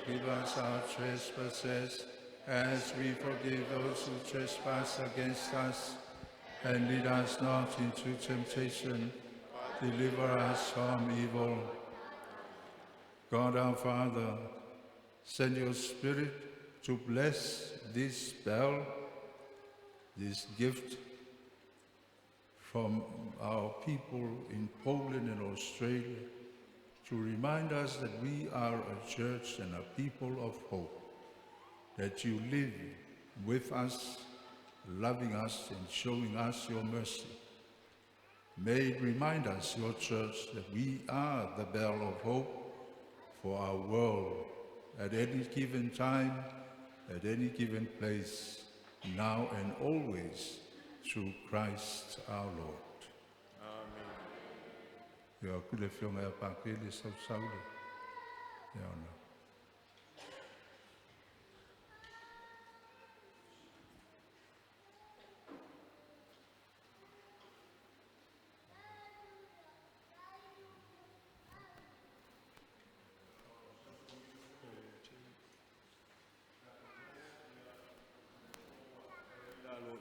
Forgive us our trespasses, as we forgive those who trespass against us. And lead us not into temptation, deliver us from evil. God our Father, send your Spirit to bless this bell, this gift from our people in Poland and Australia, to remind us that we are a church and a people of hope, that you live with us, loving us and showing us your mercy. May it remind us, your church, that we are the bell of hope for our world at any given time, at any given place, now and always, through Christ our Lord. Amen.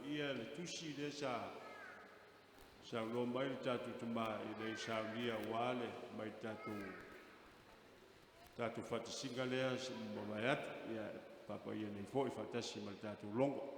ia le tusi le sa lo mai le tatu tuma i le saulia wale mai tatu fatisinga lea mo mai atu ia Faapaiaina i fo'i fatasi ma le tatu longo.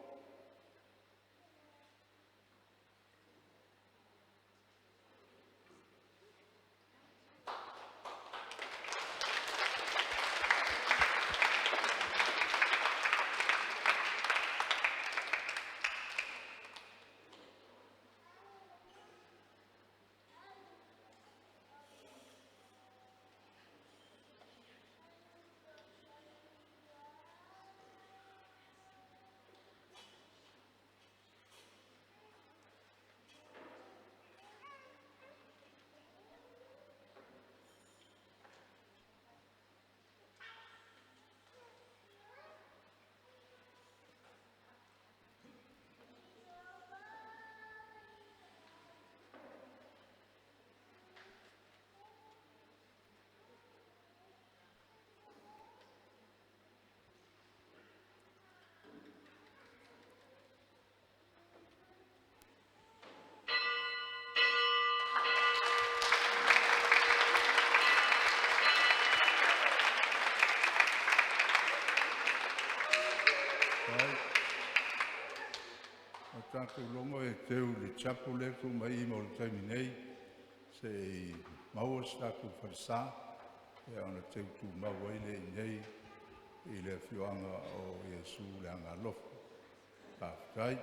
Tātou longo e teu le chapu leku mai I mo le taimi nei, se I maua se tātou wharisā, e ana teu tu maua I le I nei, I le whioanga o Iesu le anga lofu. Tāwhikai.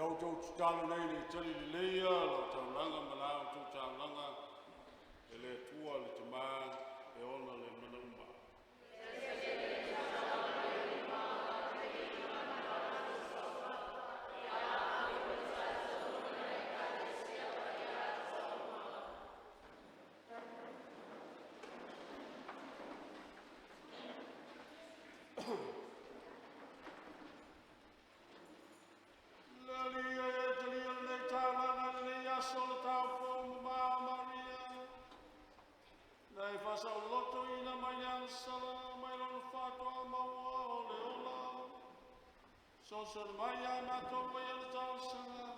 Lau tau tutalo nei le tali le leia, lau tau langa malau tau tau langa, e le tua le te maa, e ona le mana uma. So maya mato maya tau sanga,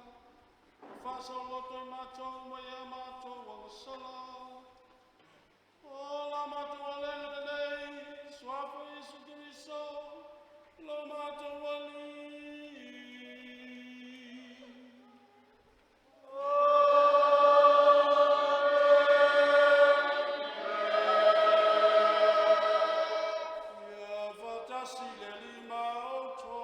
fasa loto mato maya mato wang sala. Ola mato wale nei, swapo Yesu Kristo, lo mato wali. Ya fatasi le lima oto.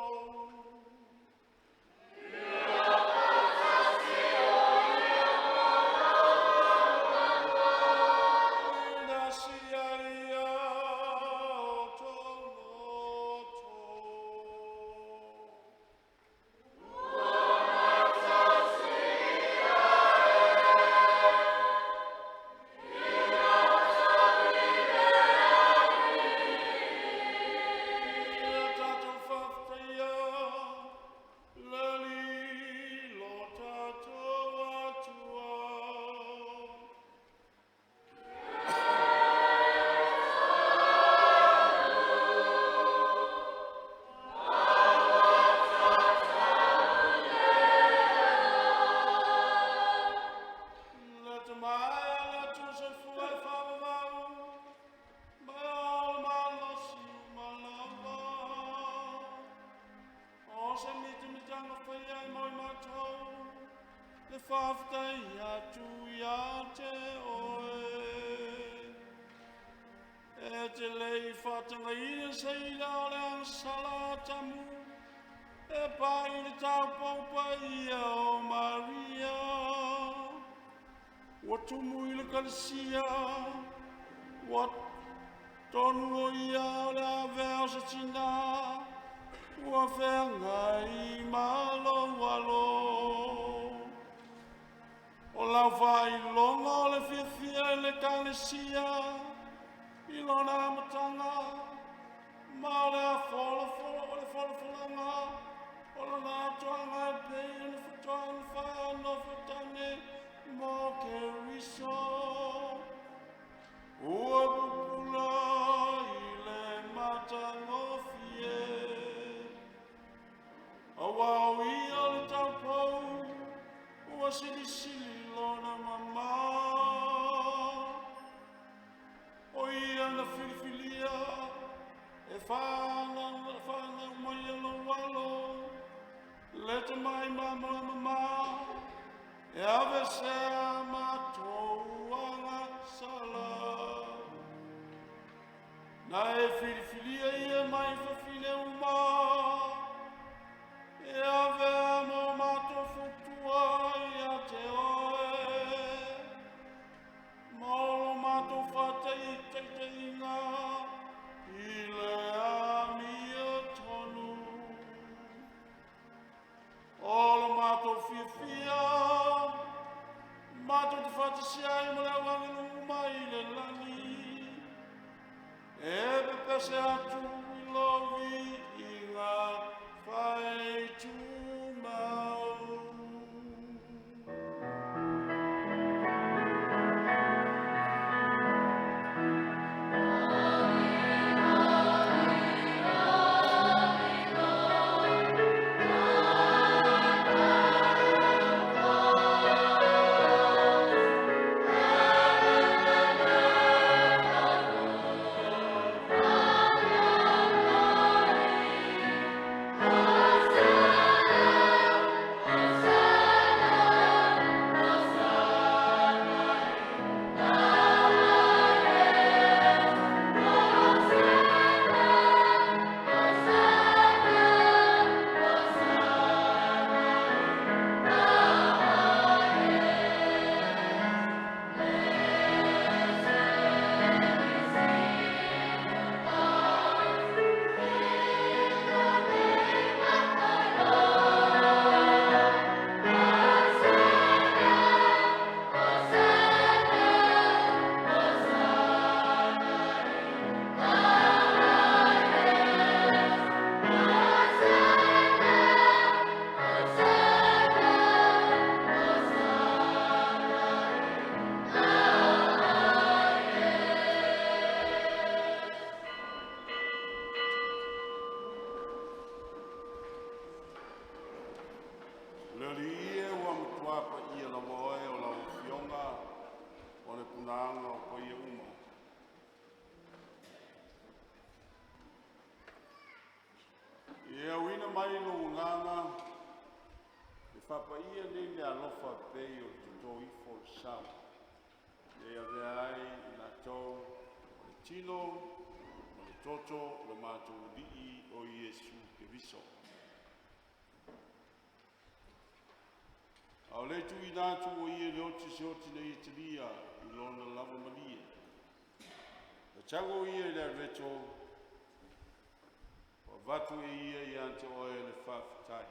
Faapaiaina tu ia te oe. E te lei whatangaina seina o le ansala tamu. E pai le tau paupa ia o Maria. Wa tumu i le kalesia. Wa tonu o ia o le avea o sa tina. Wa whenga i malo walo. O lau whai longa o le whiawhia i le kalesia, i lona amatanga, ma o le wholawholanga, o lona atoanga e pei o le whatoanga whai anō whatane, mō ke riso. Ua pupula i le matangofie, a wau i o le taupou, ua sili lona mama. O ia na filifilia, e whanga mai alo walo, le te mai mama mama, e ave se a matou anga sala. Na e filifilia ia mai whawhine uma, e ave mo matou futua ia te oe. Molo matou whatai te inga, i le amia tonu. Olo matou whiawhia, matou te whatasia i mole wanginu mai le langi. E pepese atu i lovi i ngā whai tūmau. Amen. Faapaiaina nei le alofa pei o te tō i fo le sau. Le aveai i la tau o le tino, o le toto, le mātou lii o Iesu te viso. Au le tu i nātu o ia le oti se oti na Italia i lona lava malia. Le tango ia i le reto, o vatu e ia i ante oe le whawhitai.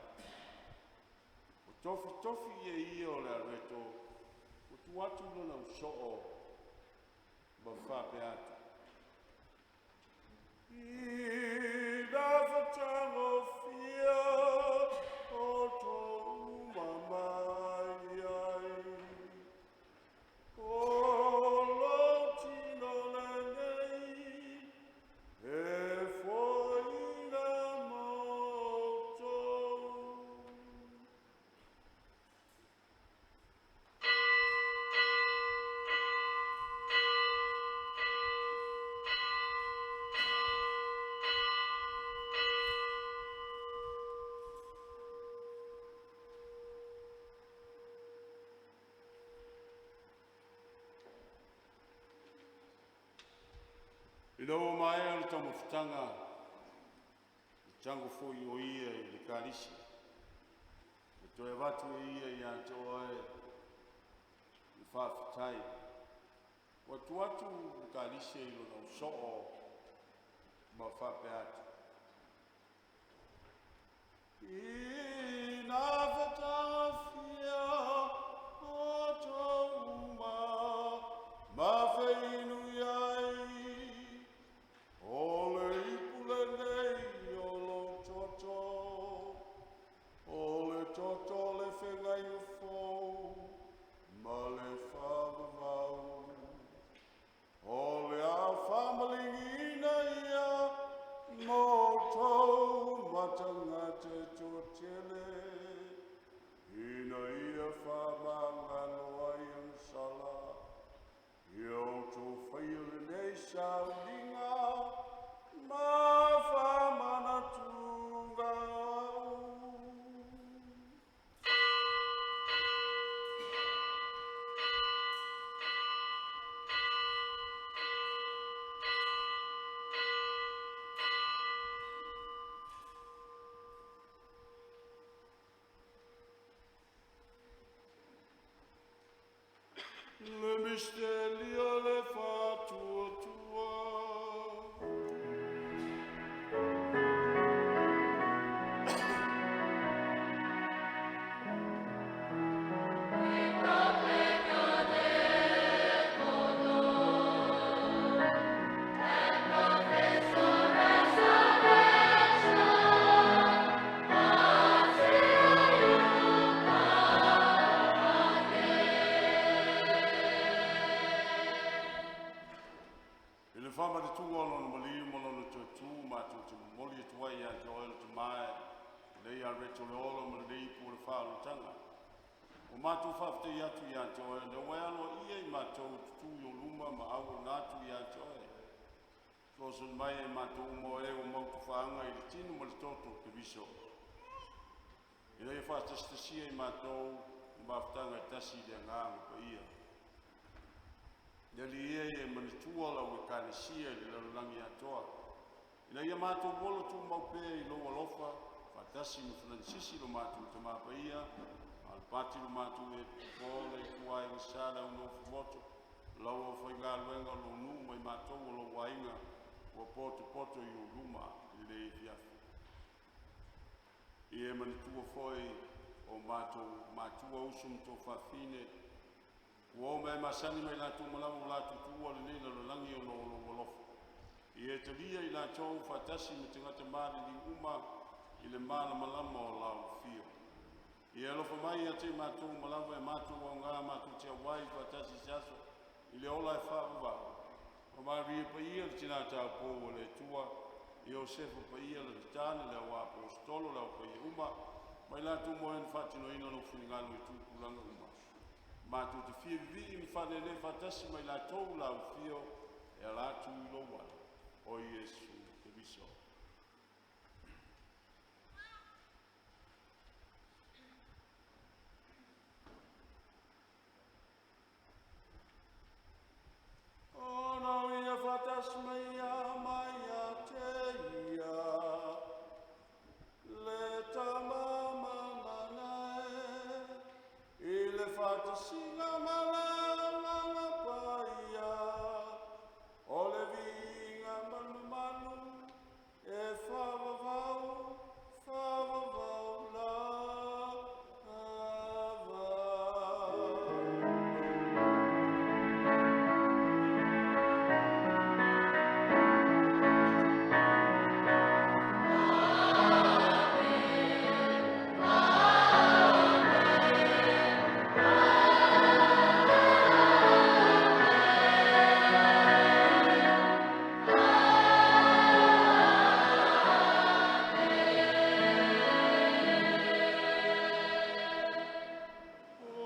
O tofi tofi e ia o le reto, o tu atu lona usoo, ma Faapaiaina. I la whatango fia, o tō mamai ai. O lo tino lenei, e foina moto. Ilo mai o le tamawhitanga, tango fo i o ia i le karisi. E toe watu e ia i ante oe i whawhitai. Wa tuatu le karisi i lo nau soo ma Faapaiaina. I nā whatawhia o tō ma whainu iai. Ole ipule nei o lo toto, ole toto le whengai o fōu, ma le whawawau. Ole a whamalingi ina ia, mō tau matanga te tōtele. Ina ia whamangano ai ang sala, i o tō whaile nei saulinga, ma whamana tunga au. Le misterio le fa tua. Whama te tunga ono na mali mono na te tū mātou te moli e tuai a te oela te mai lei a reto le olo ma lei po le whaalutanga. O mātou whafte i atu i a te oela ne wai alo ia i mātou tū i o luma ma au nātu i a te oela. Kloson mai e mātou umo e o mautu whaanga i le tinu ma le toto te viso. I lei whaatastasia i mātou i maftanga i tasi i ngāngu pa ia. Neli ia e manitua lau e kānesia i lalulangi atoa. Ina ia mātou bolo tū maupe i loa lofa, whatasi mi Francisi lo mātou te māpa ia, alpati lo mātou e pole i kuai ni sāra uno fumoto, lau o whai ngā luenga lo numa i mātou o lo wainga, o poto i o luma i le i fiafi. I e manitua foi o mātua usum tō whawhine, Ua me masani mai la tu malamu la tu tua le nena lo langi o lo wolofu. I e te lia i la tau whatasi me te ngata mare li uma i le mana malama o lau fio. I e alofa mai a te mātou malamu e mātou o ngā mātou te awai whatasi siaso i le ola e whaawa. O mari e pa ia le tina tau pō o le tua i o sefu pa ia le tāne le awa apostolo le au pa ia uma mai la tu moen whatino ina no whingano i tūku langa uma. Mātou te whia vi mi whanene whatasi mai la tau lau whio e la tu i loa o Iesu te viso. tasmaya maya teia. Le tamama manae. Ile fatasinga malanga paia. Ole vinga manu e favavau la ava.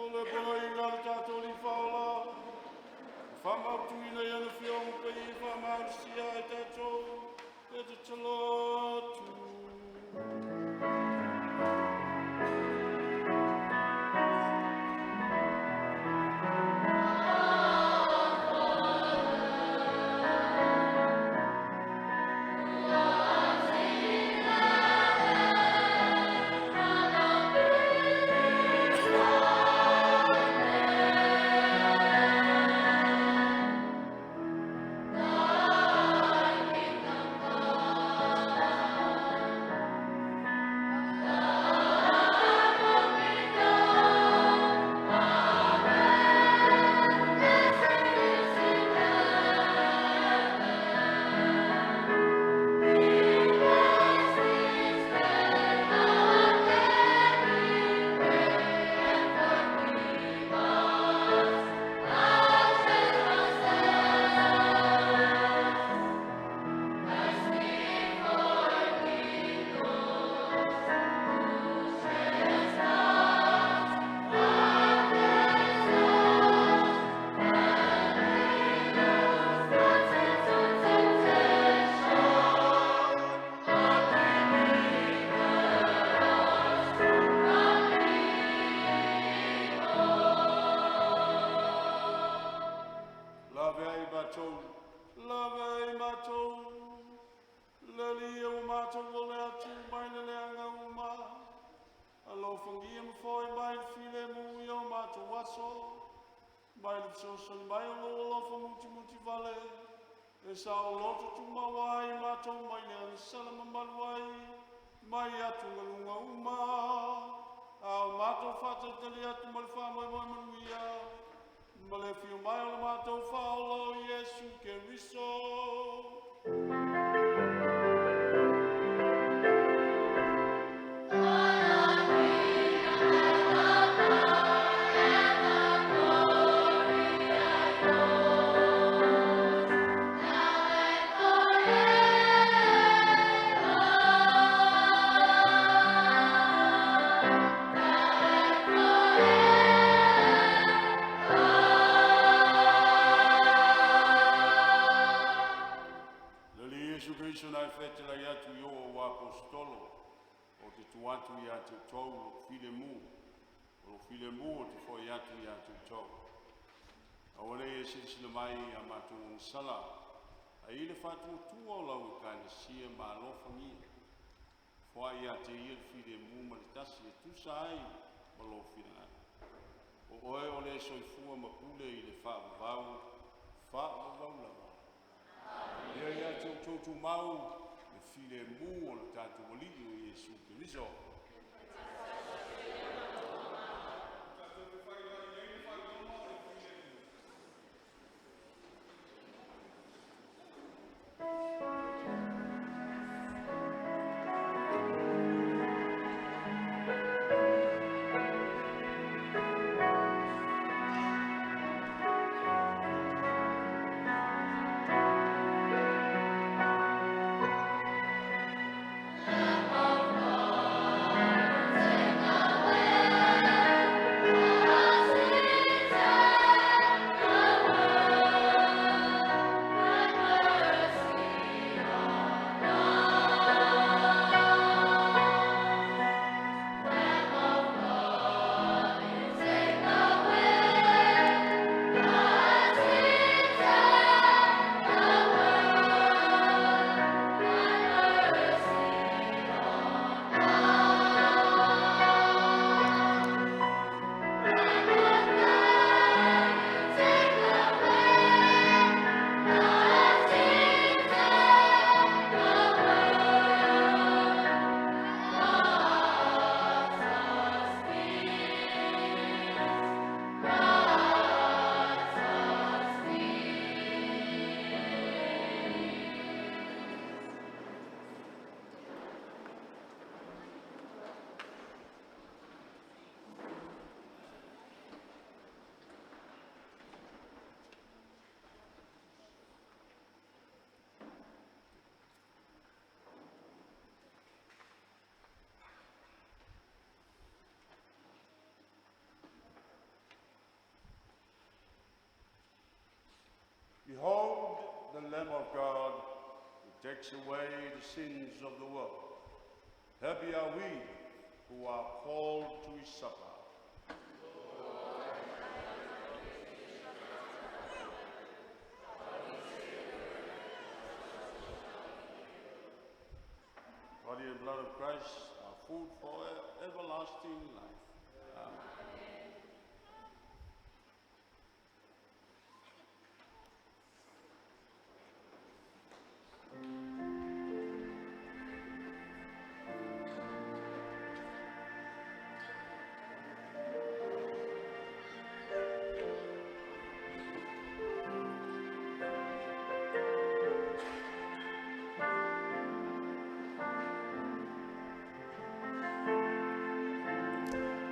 Ole boy ngal tato li faula. Fama tuina yana fiong pe fama sia tato. Eta chalotu. Lave ai batou, lave ai batou. Lali o matou o le atu mai le leanga uma. Alo fangia mo foi mai file mu o matou waso. Mai le soson mai o lo fa muti vale. E sa o loto tu mawai matou mai le sala mamalwai. Mai atu ngalunga uma. Au matou fata tali atu malfa mai manuia. Male fiu mai o matou faulo Yesu Keriso. Yesu Kristo na fetela yatu yo o apostolo o te tuatu yatu tau o file mu o te fo yatu tau. A ole e sila mai a matu sala a ile fatu tua o lau kani sia ma alofa ngia. Fo a ia te ia file mu malitasi e tusa ai ma lo file ngai. O oe ole soifua ma pule ile whaavavau lava. Ia ia tau mau le file mu o le tatu wali o Yesu Keriso. Lamb of God. Lamb of God, who takes away the sins of the world. Happy are we who are called to his supper. Body and blood of Christ are food for everlasting life. Amen.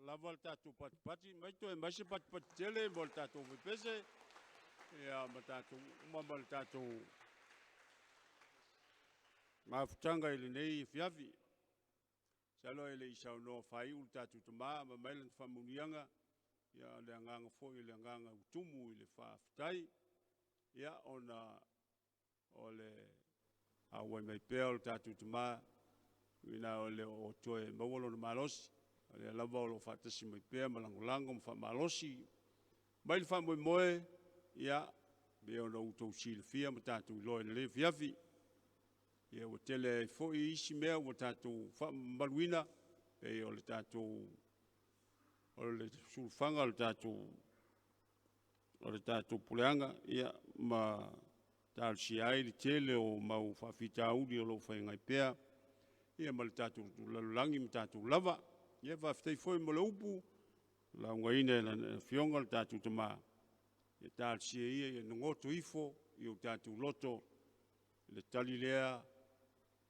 lava le tātou patipati, mai toi mai se patipati tele, mo le tātou vipese, ia ma tātou umama le tātou ngā futanga i le nei fiafi. Salo ele isau no fai u tātou tama, ma mai le whamunianga, ia le anganga foi, le anganga utumu i le whaafitai, ia ona o le awai mai pēo le tātou tama, ina o le o toe mawalo na malosi, le lava o lo whaatasi mai pēa malangolango ma whamalosi, mai le whamoe moe, ia, me o na utou sile fia ma tātou loe na le fiafi, ia o tele foi isi mea o tātou whamaluina, e o le tātou, o le sulfanga o le tātou puleanga, ia ma tālu si ai le tele o mau whawhita uri o lo whaingai pēa, ia ma le tātou lalulangi ma tātou lava, ia whawhitei foi mo le upu, la ungaine la fionga le tātou tama, ia tālu si ia nongoto ifo, i o tātou loto, le tali lea,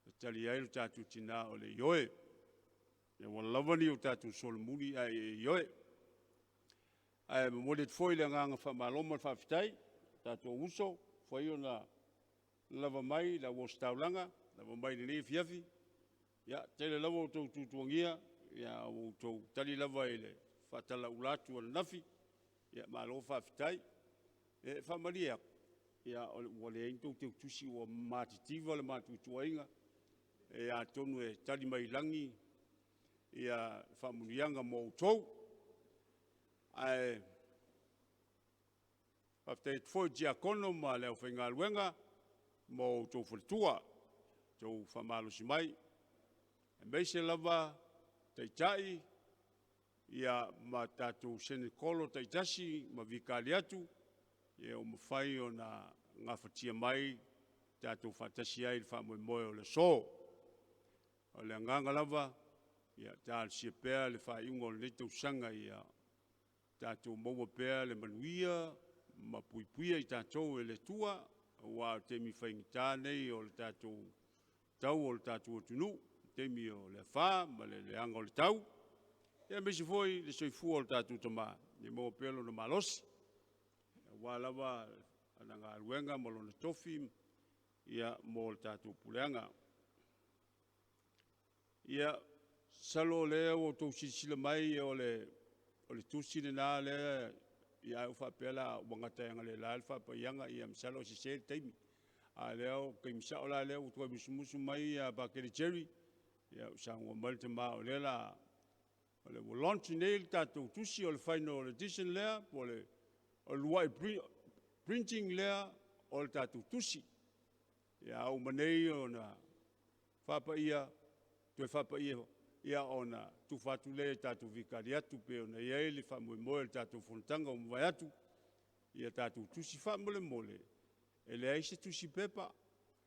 le tali ai le tātou tina o le ioe, ia walavani o tātou solomuni ai ioe, ai mo le foi le nganga whamaloma le whawhitai, tātou uso, foi o na lava mai, la wostaulanga, lava mai le fiafi, ia tele lava o tau tutuangia, ia o tau tali lava ele, whatala ulatu o nafi, ia malo whawhitai, e whamaria, ia o le eintou te tusi o matitiva le matutuainga, e a tonu e tali mai langi, ia whamunianga mo tau, ai whawhitai tfoi giacono ma leo whainga luenga, mo tau whalitua, tau whamalo si mai, e meise lava taitai, ia ma tātou senekolo taitasi, ma vikali atu, ia o mawhai o na ngā whatia mai, tātou whatasi ai le whamoe moe o le so. O le anganga lava, ia tāle sia pēa le whaiunga o le tau sanga, ia tātou maua pēa le manuia, ma puipuia i tātou e le tua, wa temi whaingita nei o le tātou tau o le tātou atunu, temi o le wha, ma le anga o le tau, ia mesi foi le soifua o le tātou tama, ni maua pēlo na malosi, wa lava ananga aluenga mo lona tofi, ia mo le tātou puleanga. Ia salo lea o tau sisila mai o le tusi le nā lea, ia au whapela wangata yanga le la alfa pa yanga ia msalo si se teimi. A leo kai msa o la leo utua musumusu mai a bakeri cherry, ia usangwa malte ma o lela, o le launch nail tātou tusi o le final edition lea, o le luai printing lea o le tātou tusi. Ia au manei o na Faapaiaina, toe Faapaiaina, ia ona tufatu le tātou vikari atu pe ona iai le whamoe moe le tātou whanatanga o mwai atu, ia tātou tusi whamole mole, e le aise tusi pepa,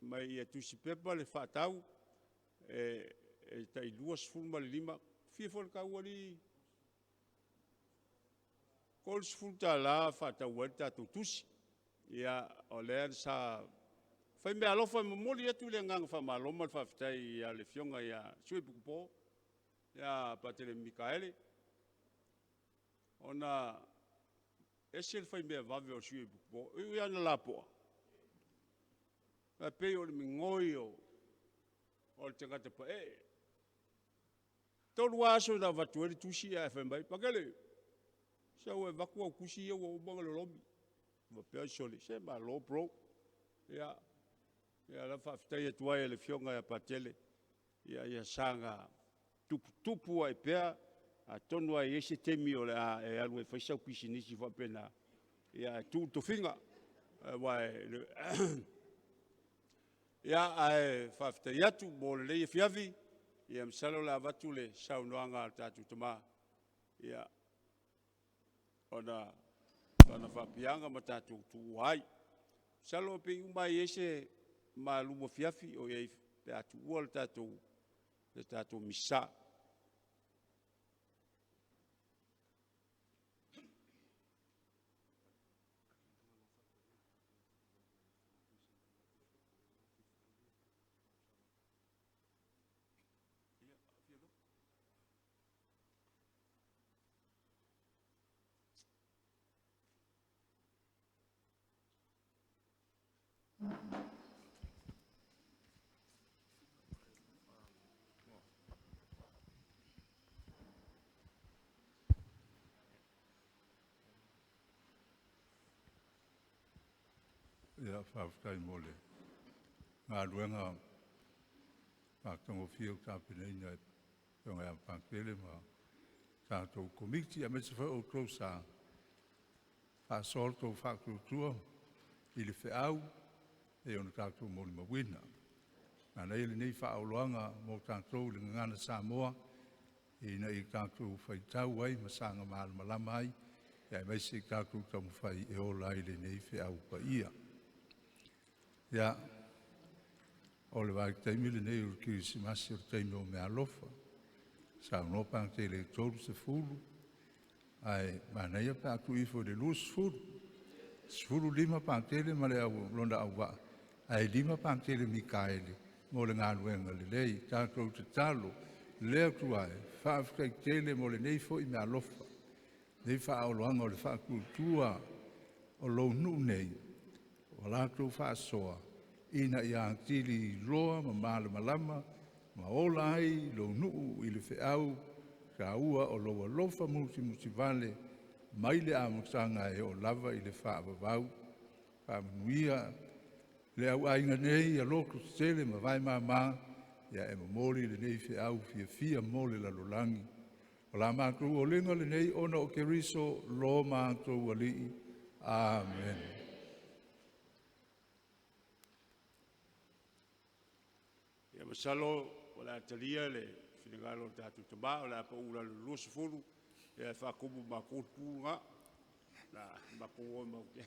mai ia tusi pepa le whatau, e tai lua sifurma le lima, fia fol ka uari, kol sifurta la whatau wari tātou tusi, ia o lea sa fai mea alofa mamoli atu le nganga whamaloma le whawhitai ia le fionga ia sui pukupo, ia patele Mikaele. Ona esel fai mea vave o sui pukupo, ia na lapoa. Ka pei o le mingoi o le tangata pa tolu aso na vatueri tusi ia fai mai, pakele. Sa ue vaku au kusi ia ua umanga le lomi. Ma pea soli, se ma lo bro. Ia la whawhitai atua e le fionga ia patele, ia sanga tupu ai pea, a tonu ai ese temi o le a e alu e whaisau pisi nisi whapena, ia tu tofinga, ia ai whawhitai atu, mo le leia fiavi, ia msalo la watu le saunoanga al tatu tama, ia ona whapianga ma tatu tuuai, salo pe umai ese ma lumo fiafi o iei pe atu ua le tātou misa. ia whawhkai mole. Ngā ruenga whātango whio kāpinaina e ngai pākele ma tātou komiti a mese whai o kou sa whāsol tō whākrutua I le whiau e ona tātou moli mawina. Ngā nei le nei whaoloanga mō tātou le ngana Samoa ina I tātou whaitau ai ma sanga malama ai ia mai se tātou tamu whai e o lai le nei whiau pa ia. Ia, o le wai taimi le nei ur kirisimasi ur taimi o mea lofa. Sa no pang te le tolu se fulu. Ai, mana ia pa tu ifo le lus fulu. Sfulu lima pang tele ma le au londa au wa. Ai lima pang tele Mikaele. Mo le ngā luenga le lei, tātou te talo. Lea tu ai, whaafkai tele mo le nei fo I mea lofa. Nei whaoloanga o le whaakultua o lou nu nei. O lātou whaasoa. Ina I antili loa ma malama ma ola ai lo nuu I le whiau ka ua o loa lofa muti vale mai le amutanga e o lava I le whaavavau whaamanuia le au ainga nei a loko tele ma vai mama ia e mamori le nei whiau fia mole la lolangi o la mātou o lenga le nei ona o keriso lo mātou alii. Amen. Ia masalo o la talia le finagalo tātou tama o la pa ula le lua sefulu ia whakumu ma kōtunga na mako o mau ke.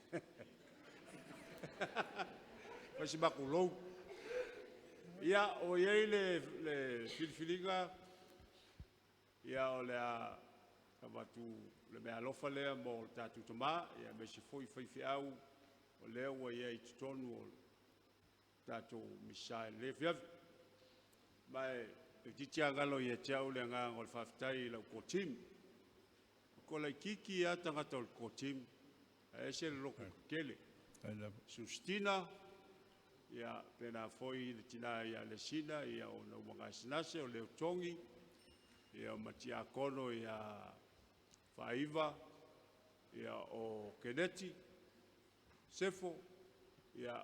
Pasi mako lou. Ia o iei le filfilinga ia o le a kamatu le mea lofa lea mo tātou tama ia me se foi whaiwhiau o lea ua iei tutonu o tātou misai le fiavi. Mai e titia ngalo ia tiau le ngā ngol whawhitai lau kōtim. Ko lai kiki a tangata o kōtim, e se le loko kele. Sustina, ia pena foi le tina ia le sina, ia o na umanga sinase o leo tongi, ia o matia kono ia whaiva, ia o keneti, sefo, ia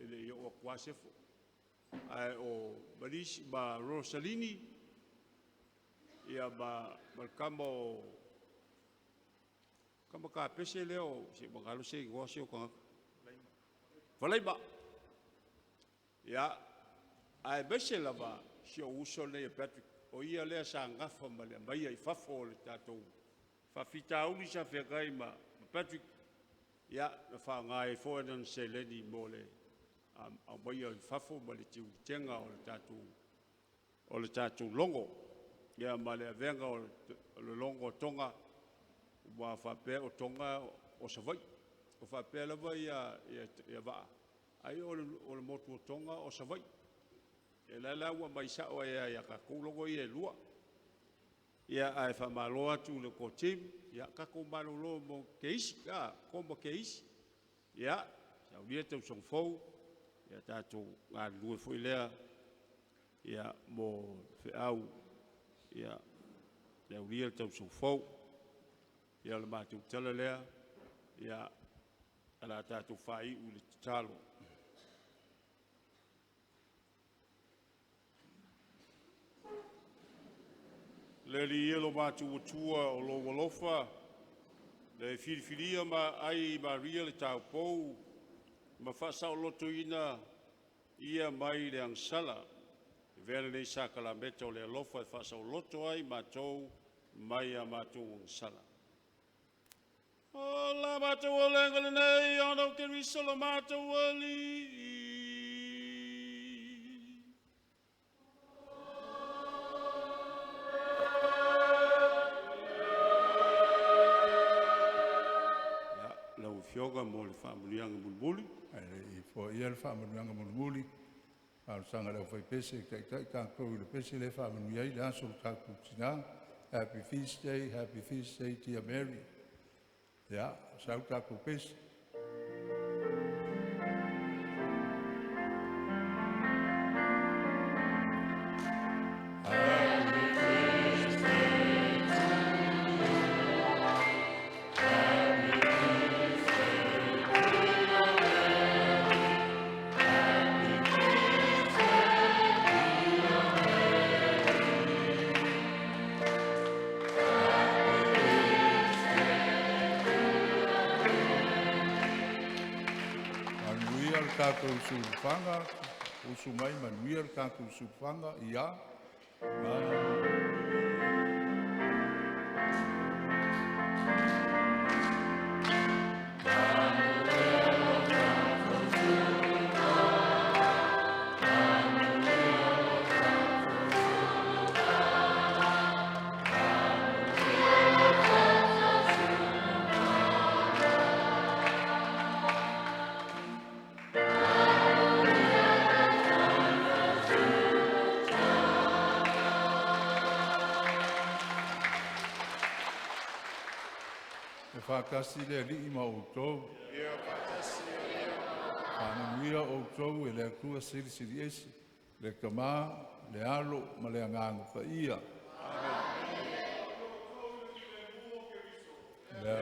ele ia o kua sefo. Ai o Marisi ma Rosalini ia ma malkamo kama ka pese leo se magalo se go se ko Faapaiaina ia ai bese lava se uso le Patrick o ia le sa ngafa ma le mai ai fafo le tatou fa fita uli sa fe gaima Patrick ia na fa ngai fo non se le ni mole a mai ai fafo ma le tiu tenga o le tātou longo ia ma le venga o le longo tonga wa Faapaiaina o tonga o savai o Faapaiaina lava ia va ai o le motu o tonga o savai e la ua mai sa o ia ka kulongo ia lua ia ai fa malo atu le kotim ia ka ko malo mo keisi ko mo keisi ia sa ulia tau songfou ia tātou ngā lua foi lea ia mo whiau ia le ulia tau songfou ia le mātou tala lea ia ala tātou whai u le talo. Le li ilo mātou tua o lo walofa le whiriwhiria ma ai Maria le tau pou ma whasa o loto ina ia mai le angsala. Vele nei sakala meta o le alofa e whasa o loto ai mātou mai a mātou angsala. O la mātou o lenga le nei ana o ke risa la mātou ali. Lau fioga mo le whaamurianga mulmuli. I fo ia le whaamanuanga mulmuli, sanga leo whai pese, kai tātou le pese le whaamanuiai, le aso le tātou tina. Happy Feast Day, dear Mary. Ja, sau tātou pese. Happy kātou sūwhanga, usu mai manuia le kātou sūwhanga, ia. E whakasi le li ma outou. Ia whakasi ia. Whanamuia outou e le akua siri siri esi. Le kamā, le alo, ma le anganga pa ia. Le